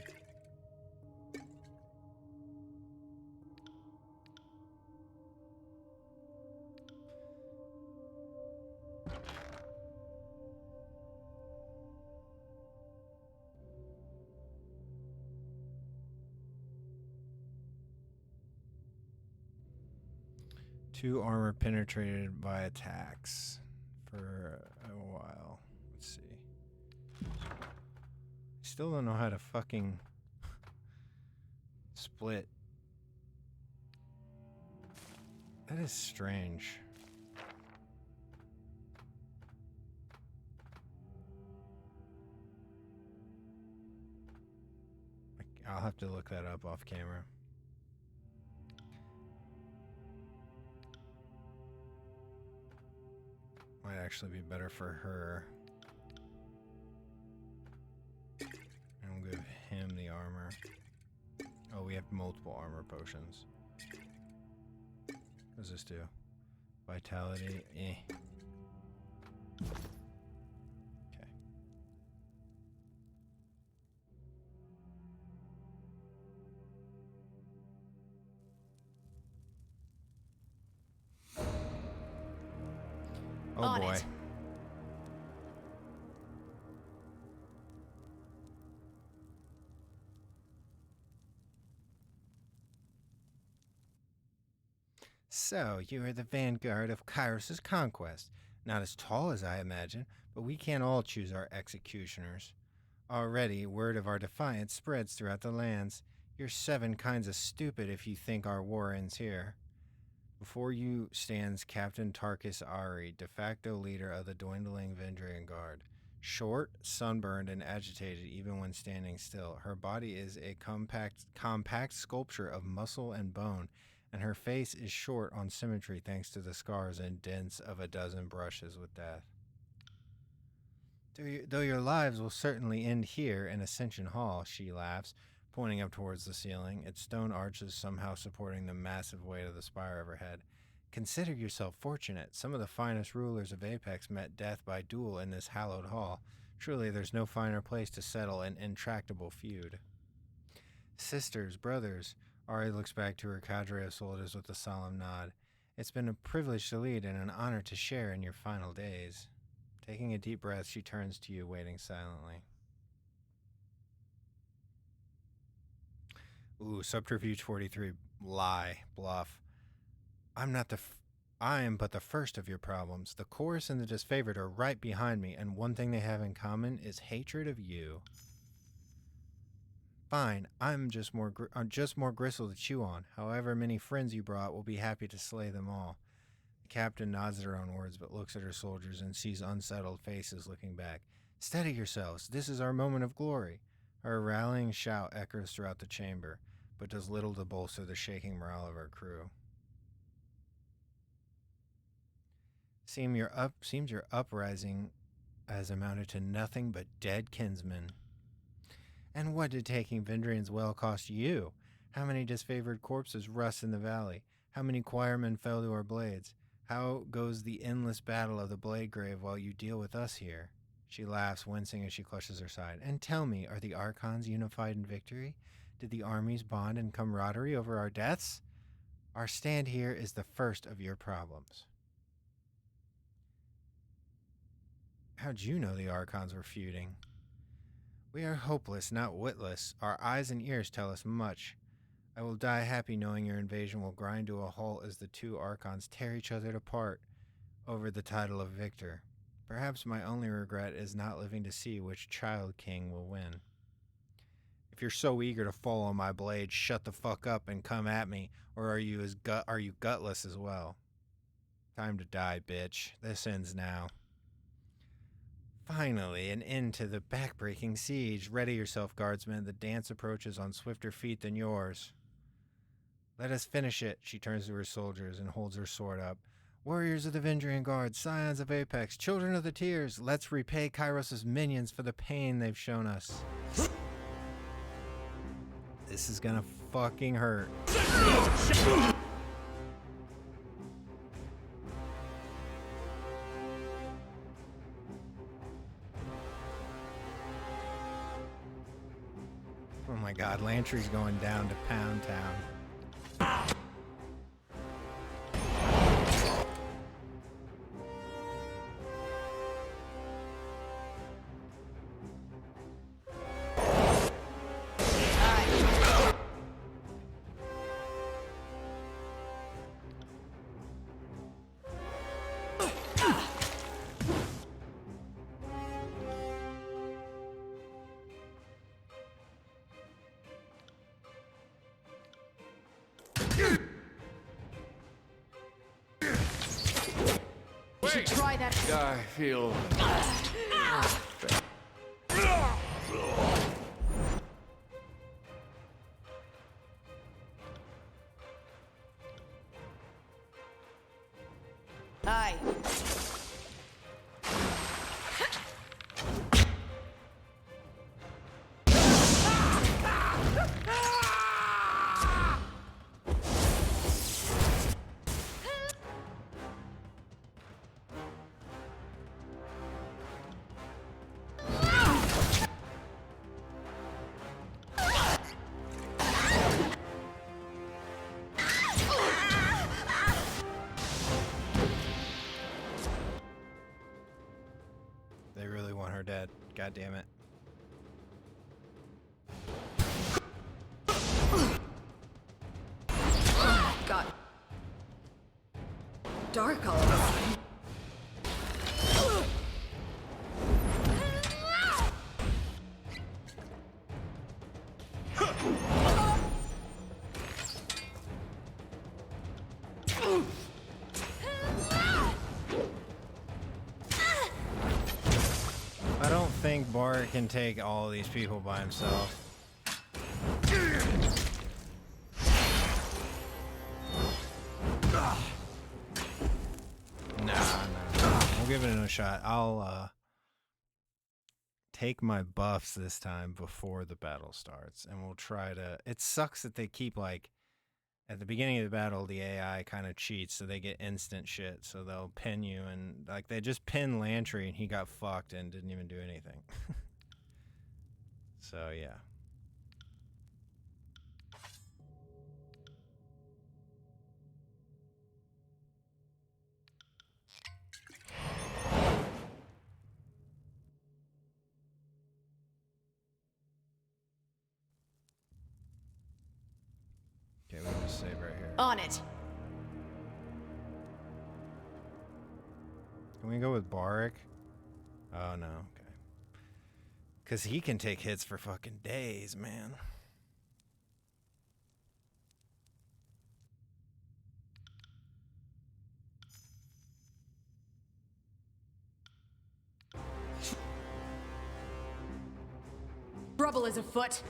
Two armor penetrated by attacks for a while. Let's see. Still don't know how to fucking split. That is strange. I'll have to look that up off camera. Might actually be better for her. And we'll give him the armor. Oh, we have multiple armor potions. What does this do? Vitality, eh. Okay. Oh On boy. it. So, you are the vanguard of Kairos' conquest. Not as tall as I imagine, but we can't all choose our executioners. Already, word of our defiance spreads throughout the lands. You're 7 kinds of stupid if you think our war ends here. Before you stands Captain Tarkus Ari, de facto leader of the dwindling Vendrian Guard. Short, sunburned, and agitated even when standing still. Her body is a compact sculpture of muscle and bone, and her face is short on symmetry thanks to the scars and dents of a dozen brushes with death. Though your lives will certainly end here in Ascension Hall, she laughs, pointing up towards the ceiling, its stone arches somehow supporting the massive weight of the spire overhead. Consider yourself fortunate. Some of the finest rulers of Apex met death by duel in this hallowed hall. Truly, there's no finer place to settle an intractable feud. Sisters, brothers, Ari looks back to her cadre of soldiers with a solemn nod. It's been a privilege to lead and an honor to share in your final days. Taking a deep breath, she turns to you, waiting silently. Ooh, Subterfuge 43. Lie. Bluff. I am but the first of your problems. The chorus and the disfavored are right behind me, and one thing they have in common is hatred of you. Fine, I'm just more gristle to chew on. However many friends you brought, will be happy to slay them all. The captain nods at her own words, but looks at her soldiers and sees unsettled faces looking back. Steady yourselves. This is our moment of glory. Her rallying shout echoes throughout the chamber, but does little to bolster the shaking morale of her crew. Seems your uprising has amounted to nothing but dead kinsmen. And what did taking Vendrian's well cost you? How many disfavored corpses rust in the valley? How many choirmen fell to our blades? How goes the endless battle of the Blade Grave while you deal with us here? She laughs, wincing as she clutches her side. And tell me, are the Archons unified in victory? Did the armies bond in camaraderie over our deaths? Our stand here is the first of your problems. How'd you know the Archons were feuding? We are hopeless, not witless. Our eyes and ears tell us much. I will die happy knowing your invasion will grind to a halt as the 2 Archons tear each other apart over the title of victor. Perhaps my only regret is not living to see which child king will win. If you're so eager to fall on my blade, shut the fuck up and come at me, or are you gutless as well? Time to die, bitch. This ends now. Finally, an end to the backbreaking siege. Ready yourself, guardsmen. The dance approaches on swifter feet than yours. Let us finish it. She turns to her soldiers and holds her sword up. Warriors of the Vendrian Guard, scions of Apex, children of the Tears, let's repay Kairos' minions for the pain they've shown us. This is gonna fucking hurt. Oh my god, Lantry's going down to Pound Town. Try that. I feel... Aye. They really want her dead. God damn it. God. dark all of a sudden. I don't think Bart can take all these people by himself. Nah. We'll give it another shot. I'll take my buffs this time before the battle starts, and we'll try to... It sucks that they keep, like, at the beginning of the battle, the AI kind of cheats, so they get instant shit, so they'll pin you, and, like, they just pinned Lantry, and he got fucked and didn't even do anything. So, yeah. Okay, we'll just save right here. On it. Can we go with Barik? Oh, no. Okay. Because he can take hits for fucking days, man. Trouble is afoot.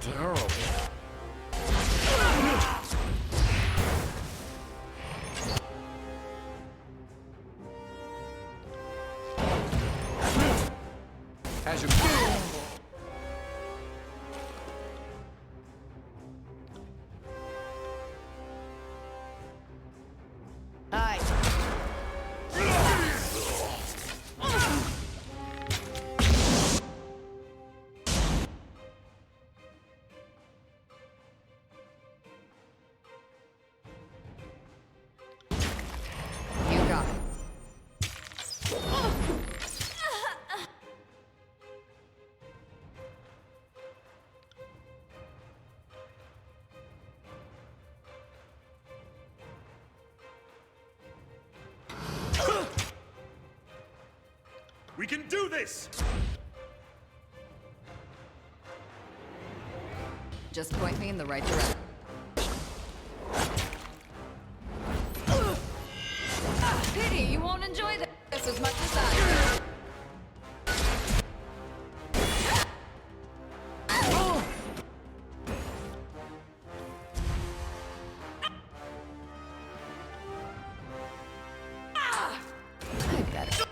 Terrible. As you Aye. You got it. We can do this! Just point me in the right direction. Pity you won't enjoy this as much as I. I bet it.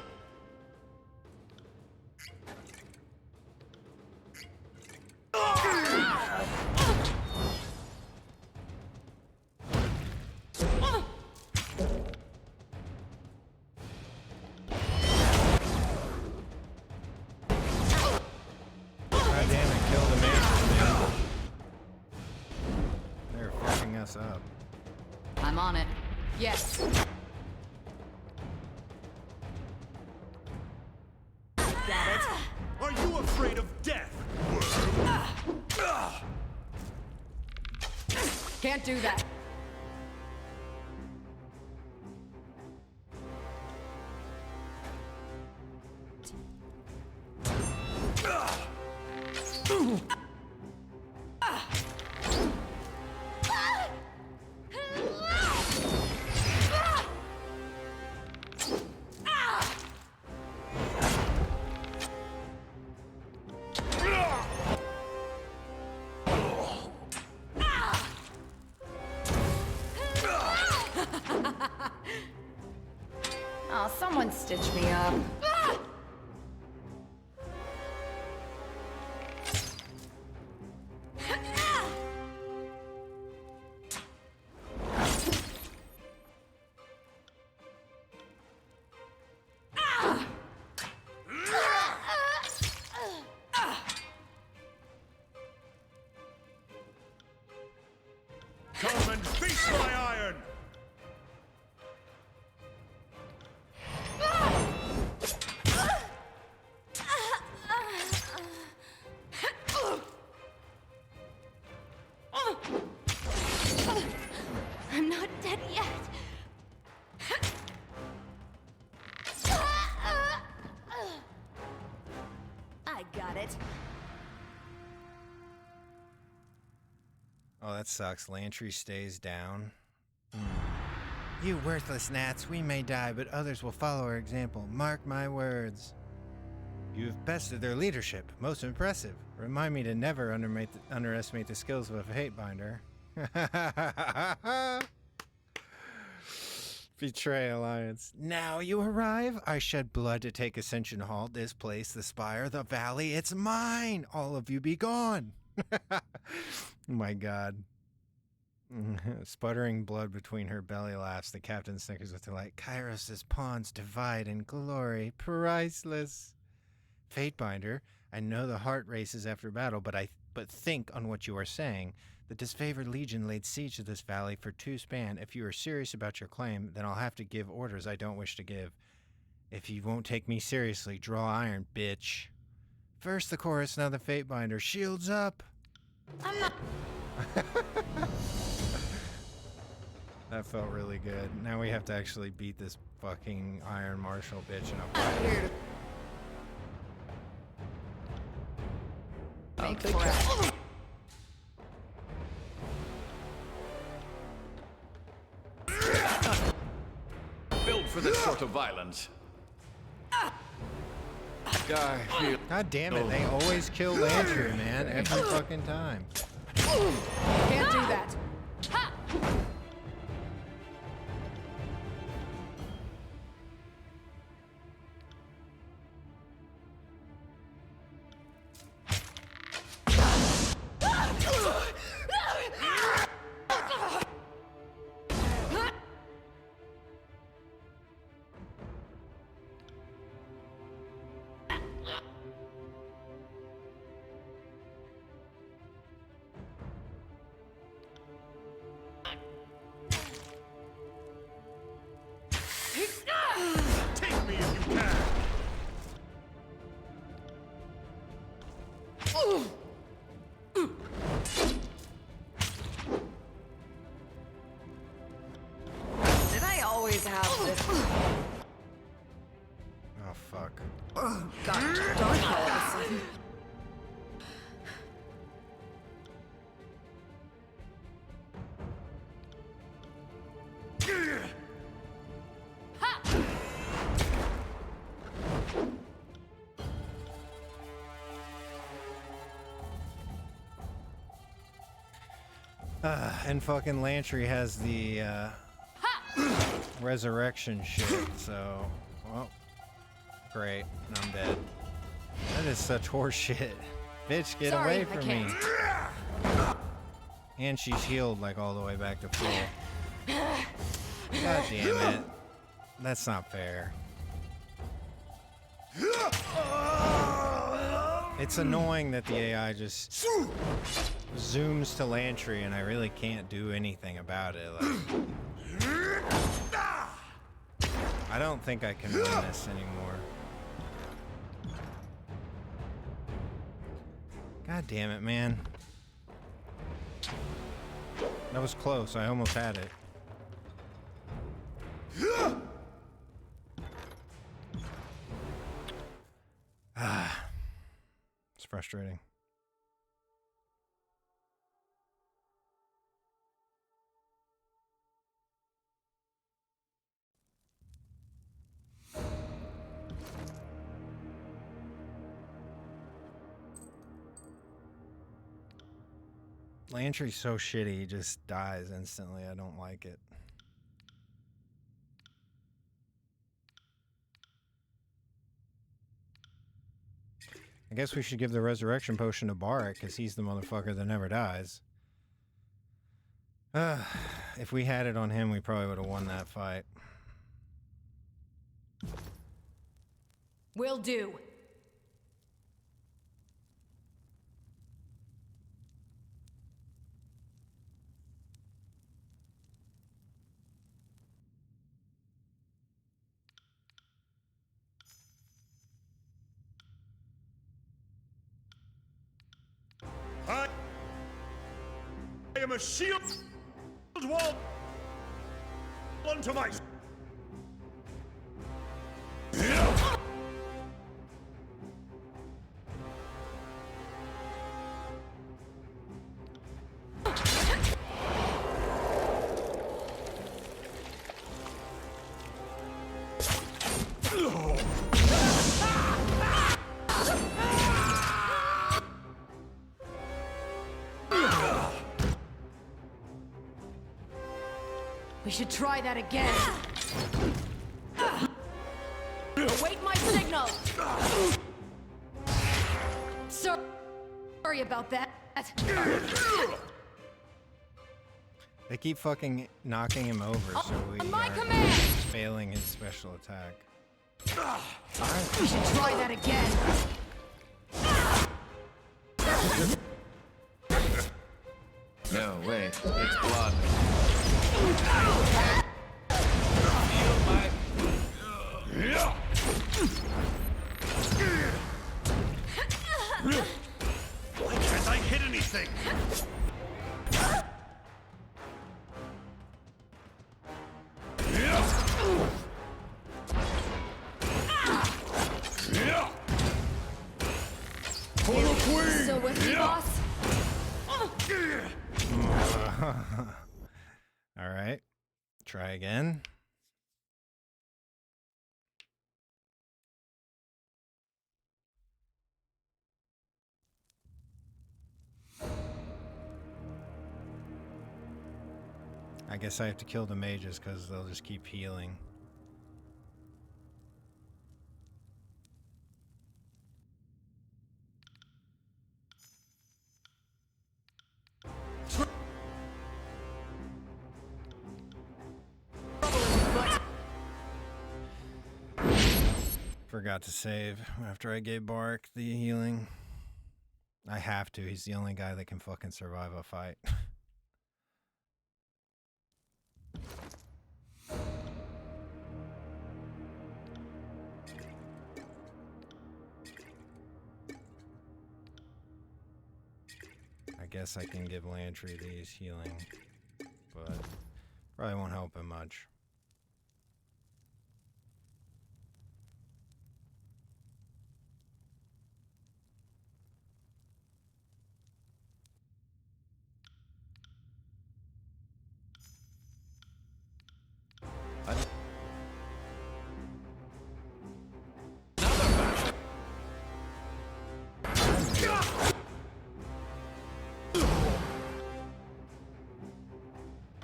God damn it, kill the man, man. They're fucking us up. I'm on it. Yes. Are you afraid of death? Can't do that. Oh, someone stitch me up. Come and feast my iron! it! Oh, that sucks. Lantry stays down. You worthless gnats, we may die, but others will follow our example. Mark my words. You've bested their leadership. Most impressive. Remind me to never underestimate the skills of a Fatebinder. Betray alliance. Now you arrive. I shed blood to take Ascension Hall, this place, the spire, the valley. It's mine. All of you be gone. Oh my God. Sputtering blood between her belly laughs, the captain snickers with delight. Kairos' pawns divide in glory, priceless. Fatebinder, I know the heart races after battle, but think on what you are saying. The disfavored legion laid siege to this valley for 2 span. If you are serious about your claim, then I'll have to give orders I don't wish to give. If you won't take me seriously, draw iron, bitch. First the chorus, now the Fatebinder. Shields up! I'm not. That felt really good. Now we have to actually beat this fucking Iron Marshal bitch in a fight. Make for it. Built for this sort of violence. I feel God damn it, they always kill Lantry, man, every fucking time. Can't do that. Ha! Take me if you can! Did I always have this? Oh, fuck. Oh, God, dark all of a sudden. And fucking Lantry has the resurrection shit, so, well, great, I'm dead. That is such horse shit. Bitch, get Sorry, away I from me. And she's healed like all the way back to full. God damn it. That's not fair. It's annoying that the AI just zooms to Lantry and I really can't do anything about it. Like, I don't think I can win this anymore. God damn it, man. That was close. I almost had it. It's frustrating. Lantry's so shitty, he just dies instantly. I don't like it. I guess we should give the resurrection potion to Barak, because he's the motherfucker that never dies. If we had it on him, we probably would have won that fight. Will do. I am a shield wall unto my... should try that again. Await my signal. Sorry about that. They keep fucking knocking him over, so we On my are command. failing his special attack. We should try that again. No, wait. It's blood. Feel my... Why can't I hit anything? Still with me, boss? All right, try again. I guess I have to kill the mages because they'll just keep healing. Forgot to save after I gave Bark the healing. I have to. He's the only guy that can fucking survive a fight. I guess I can give Lantry these healing, but probably won't help him much.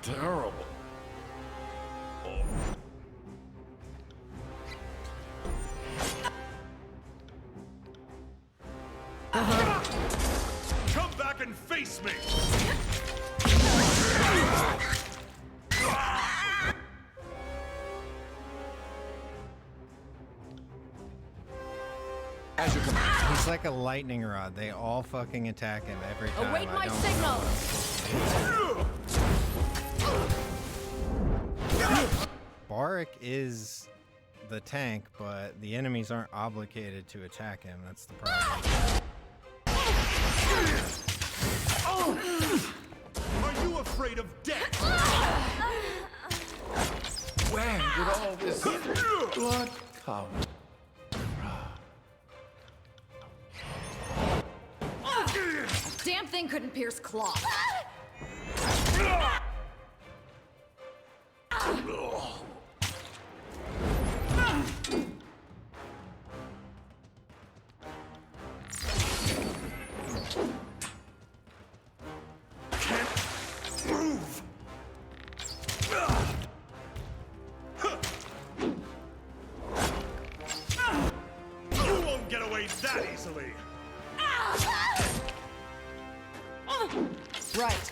Terrible. Come back and face me! As you command. He's like a lightning rod. They all fucking attack him every time. Await I my don't signal. Barik is the tank, but the enemies aren't obligated to attack him. That's the problem. Are you afraid of death? Where did all this blood come? Damn thing couldn't pierce cloth. Move! You won't get away that easily! Right.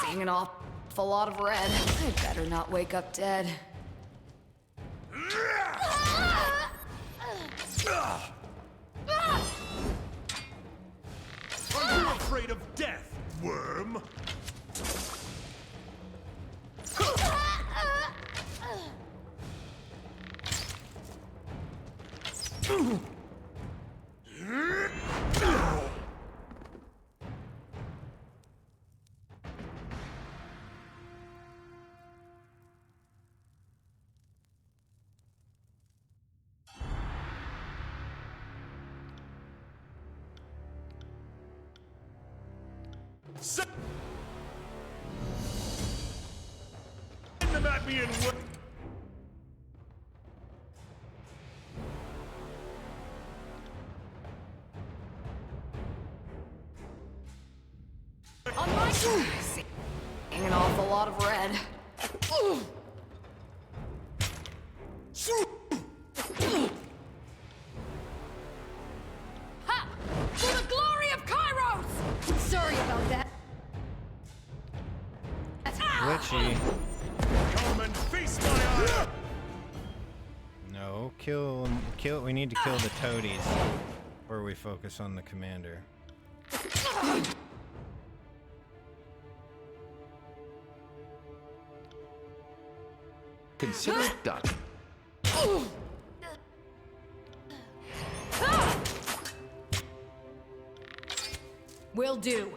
Seeing an awful lot of red. I better not wake up dead. Are you afraid of death, worm? Send them at me and what? Seeing an awful lot of red. Ha! For the glory of Kairos! Sorry about that. Glitchy. Come and feast my ire! No, kill. We need to kill the toadies. Or we focus on the commander. Consider it done. Will do.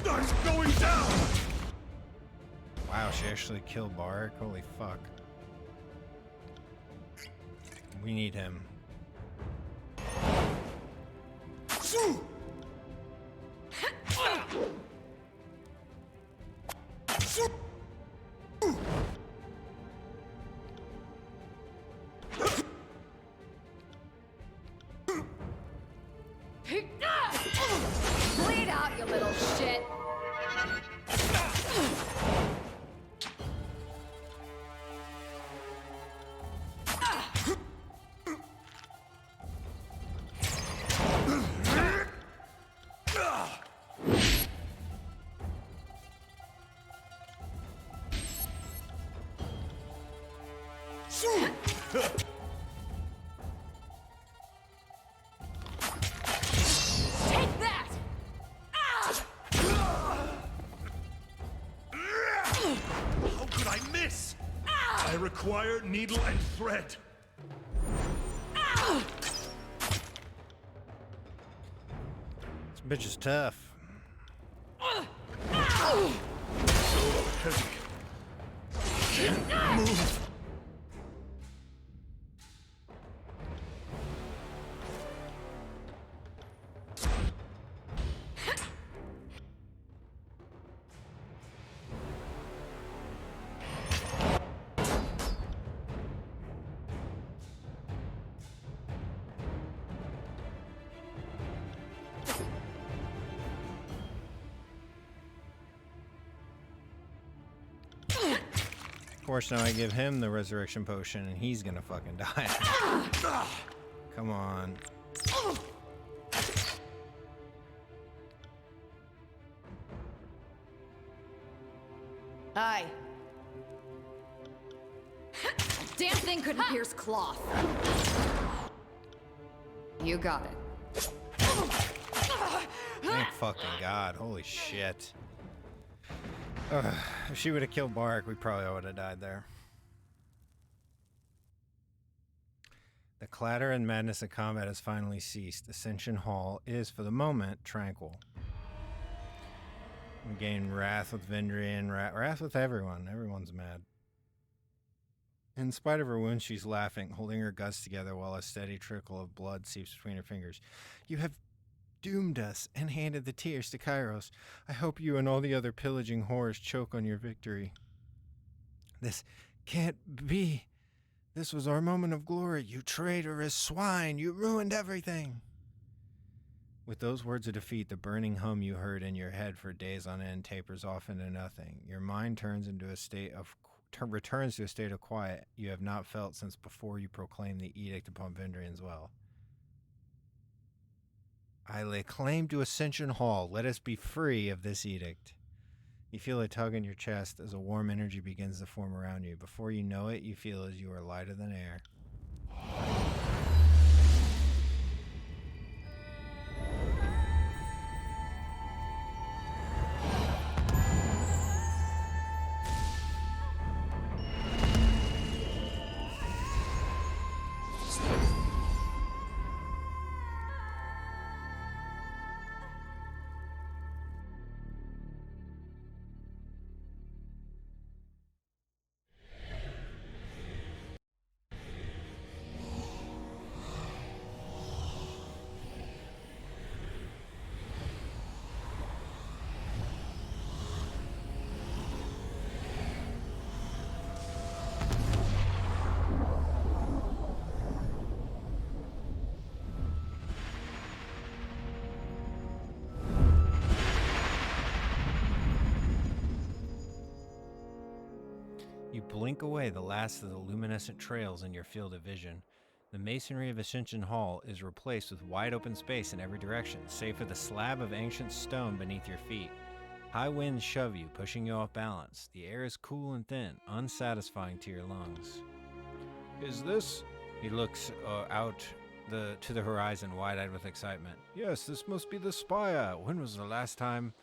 I'm going down! Wow, she actually killed Barak? Holy fuck. We need him. Bleed out, you little shit. Take that! How could I miss? I require needle and thread. This bitch is tough. So heavy. Can't move. Of course, now I give him the resurrection potion and he's gonna fucking die. Come on. Aye. Damn thing couldn't pierce cloth. You got it. Thank fucking God. Holy shit. Ugh, if she would have killed Barak, we probably would have died there. The clatter and madness of combat has finally ceased. Ascension Hall is, for the moment, tranquil. We gain wrath with Vendrian, wrath with everyone. Everyone's mad. In spite of her wounds, she's laughing, holding her guts together while a steady trickle of blood seeps between her fingers. You have doomed us and handed the tears to Kairos. I hope you and all the other pillaging whores choke on your victory. This can't be. This was our moment of glory. You traitorous swine. You ruined everything. With those words of defeat, the burning hum you heard in your head for days on end tapers off into nothing. Your mind returns to a state of quiet you have not felt since before you proclaimed the edict upon Vendrian's well. I lay claim to Ascension Hall. Let us be free of this edict. You feel a tug in your chest as a warm energy begins to form around you. Before you know it, you feel as you are lighter than air. blink away the last of the luminescent trails in your field of vision. The masonry of Ascension Hall is replaced with wide open space in every direction, save for the slab of ancient stone beneath your feet. High winds shove you, pushing you off balance. The air is cool and thin, unsatisfying to your lungs. Is this? He looks out to the horizon, wide-eyed with excitement. Yes, this must be the spire. When was the last time?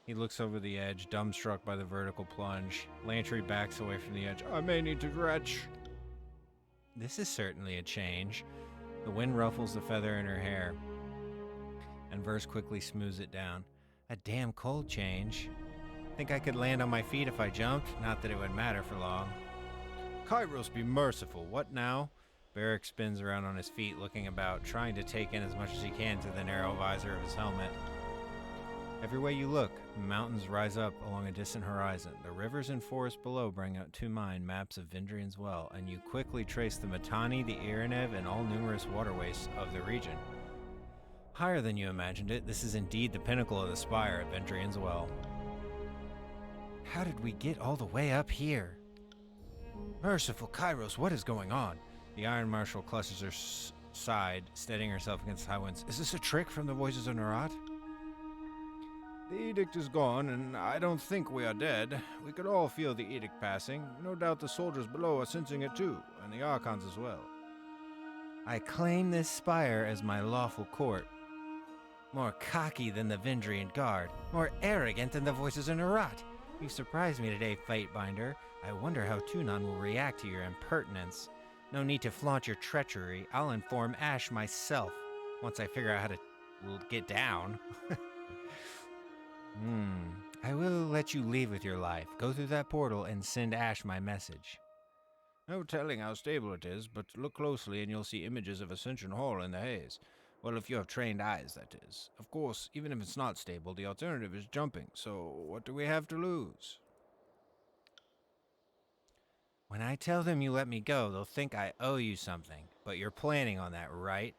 He looks over the edge, dumbstruck by the vertical plunge. Lantry backs away from the edge. I may need to stretch. This is certainly a change. The wind ruffles the feather in her hair, and Verse quickly smooths it down. A damn cold change. Think I could land on my feet if I jumped? Not that it would matter for long. Kairos be merciful. What now? Barrick spins around on his feet, looking about, trying to take in as much as he can through the narrow visor of his helmet. Every way you look, mountains rise up along a distant horizon. The rivers and forests below bring out to mind maps of Vindrian's Well, and you quickly trace the Mittani, the Iranev, and all numerous waterways of the region. Higher than you imagined it, this is indeed the pinnacle of the spire at Vindrian's Well. How did we get all the way up here? Merciful Kairos, what is going on? The Iron Marshal clutches her side, steadying herself against high winds. Is this a trick from the voices of Narat? The edict is gone, and I don't think we are dead. We could all feel the edict passing. No doubt the soldiers below are sensing it too, and the Archons as well. I claim this spire as my lawful court. More cocky than the Vindrian Guard. More arrogant than the voices of Narat. You surprised me today, Fatebinder. I wonder how Tunon will react to your impertinence. No need to flaunt your treachery. I'll inform Ash myself, once I figure out how to get down. I will let you leave with your life. Go through that portal and send Ash my message. No telling how stable it is, but look closely and you'll see images of Ascension Hall in the haze. Well, if you have trained eyes, that is. Of course, even if it's not stable, the alternative is jumping, so what do we have to lose? When I tell them you let me go, they'll think I owe you something. But you're planning on that, right?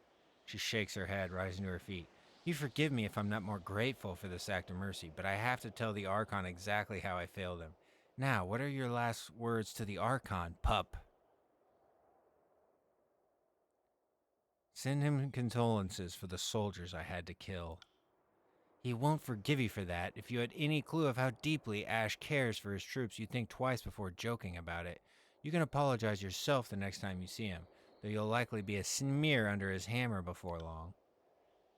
She shakes her head, rising to her feet. You forgive me if I'm not more grateful for this act of mercy, but I have to tell the Archon exactly how I failed him. Now, what are your last words to the Archon, pup? Send him condolences for the soldiers I had to kill. He won't forgive you for that. If you had any clue of how deeply Ash cares for his troops, you'd think twice before joking about it. You can apologize yourself the next time you see him, though you'll likely be a smear under his hammer before long.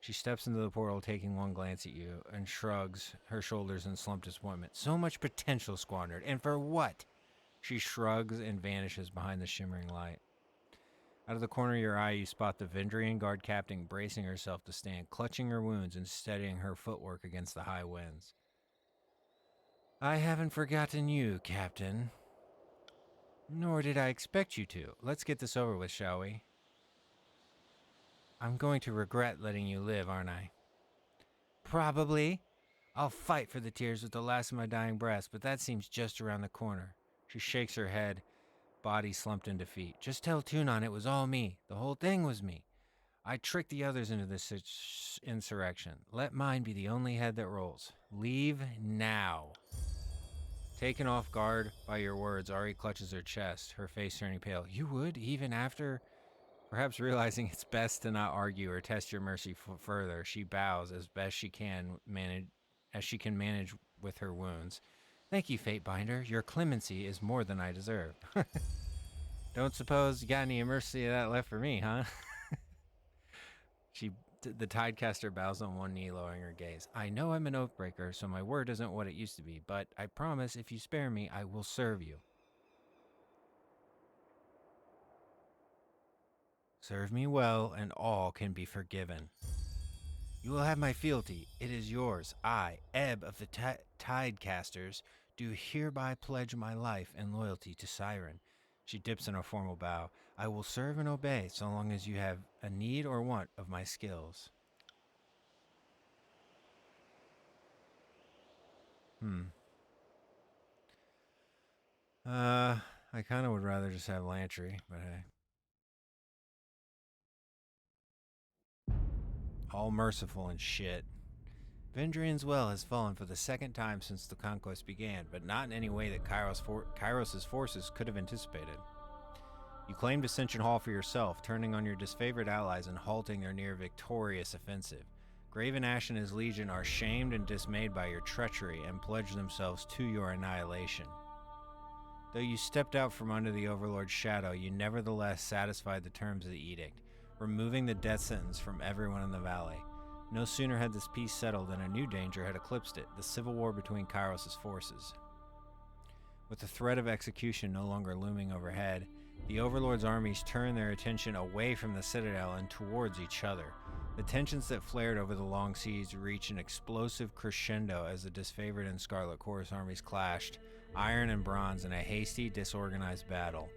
She steps into the portal, taking one glance at you, and shrugs her shoulders in slumped disappointment. So much potential squandered, and for what? She shrugs and vanishes behind the shimmering light. Out of the corner of your eye, you spot the Vindrian Guard captain bracing herself to stand, clutching her wounds and steadying her footwork against the high winds. I haven't forgotten you, Captain. Nor did I expect you to. Let's get this over with, shall we? I'm going to regret letting you live, aren't I? Probably. I'll fight for the tears with the last of my dying breaths, but that seems just around the corner. She shakes her head, body slumped in defeat. Just tell Tunon it was all me. The whole thing was me. I tricked the others into this insurrection. Let mine be the only head that rolls. Leave now. Taken off guard by your words, Ari clutches her chest, her face turning pale. You would, even after... Perhaps realizing it's best to not argue or test your mercy further, she bows as best she can manage with her wounds. Thank you, Fatebinder. Your clemency is more than I deserve. Don't suppose you got any mercy of that left for me, huh? The Tidecaster bows on one knee, lowering her gaze. I know I'm an oathbreaker, so my word isn't what it used to be, but I promise if you spare me, I will serve you. Serve me well, and all can be forgiven. You will have my fealty. It is yours. I, Ebb of the Tidecasters, do hereby pledge my life and loyalty to Siren. She dips in a formal bow. I will serve and obey so long as you have a need or want of my skills. I kind of would rather just have Lantry, but hey. All merciful and shit. Vendrian's well has fallen for the second time since the conquest began, but not in any way that Kairos' forces could have anticipated. You claimed Ascension Hall for yourself, turning on your disfavored allies and halting their near-victorious offensive. Graven Ash and his legion are shamed and dismayed by your treachery and pledge themselves to your annihilation. Though you stepped out from under the Overlord's shadow, you nevertheless satisfied the terms of the edict, removing the death sentence from everyone in the valley. No sooner had this peace settled than a new danger had eclipsed it, the civil war between Kairos' forces. With the threat of execution no longer looming overhead, the Overlord's armies turned their attention away from the Citadel and towards each other. The tensions that flared over the long siege reached an explosive crescendo as the disfavored and Scarlet Chorus armies clashed, iron and bronze, in a hasty, disorganized battle.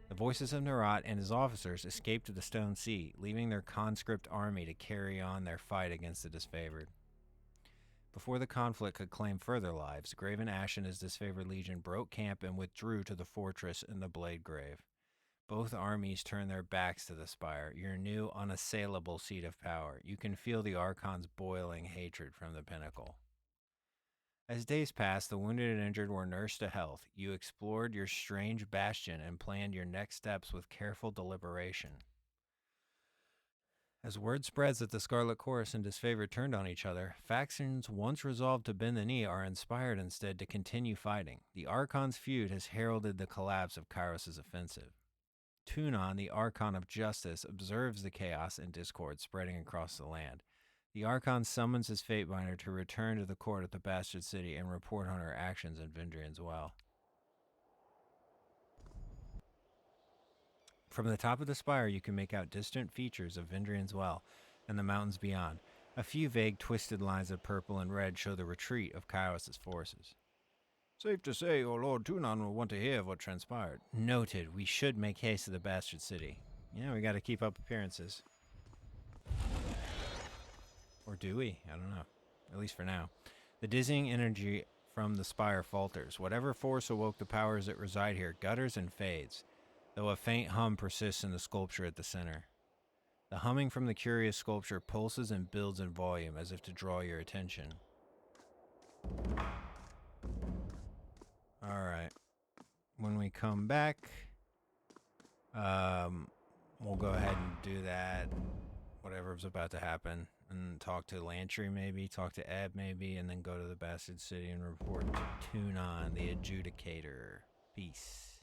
The voices of Nerat and his officers escaped to the Stone Sea, leaving their conscript army to carry on their fight against the disfavored. Before the conflict could claim further lives, Graven Ash and his disfavored legion broke camp and withdrew to the fortress in the Blade Grave. Both armies turned their backs to the Spire, your new unassailable seat of power. You can feel the Archon's boiling hatred from the pinnacle. As days passed, the wounded and injured were nursed to health. You explored your strange bastion and planned your next steps with careful deliberation. As word spreads that the Scarlet Chorus and Disfavored turned on each other, factions once resolved to bend the knee are inspired instead to continue fighting. The Archon's feud has heralded the collapse of Kairos' offensive. Tunon, the Archon of Justice, observes the chaos and discord spreading across the land. The Archon summons his Fatebinder to return to the court at the Bastard City and report on her actions in Vendrian's Well. From the top of the spire, you can make out distant features of Vendrian's Well and the mountains beyond. A few vague, twisted lines of purple and red show the retreat of Kairos' forces. Safe to say, your Lord Tunon will want to hear of what transpired. Noted. We should make haste to the Bastard City. Yeah, we gotta keep up appearances. Or do we? I don't know. At least for now. The dizzying energy from the spire falters. Whatever force awoke the powers that reside here gutters and fades, though a faint hum persists in the sculpture at the center. The humming from the curious sculpture pulses and builds in volume as if to draw your attention. Alright. When we come back, we'll go ahead and do that. Whatever's about to happen. And talk to Lantry maybe, talk to Ebb maybe, and then go to the Bastard City and report to Tunon, the Adjudicator. Peace.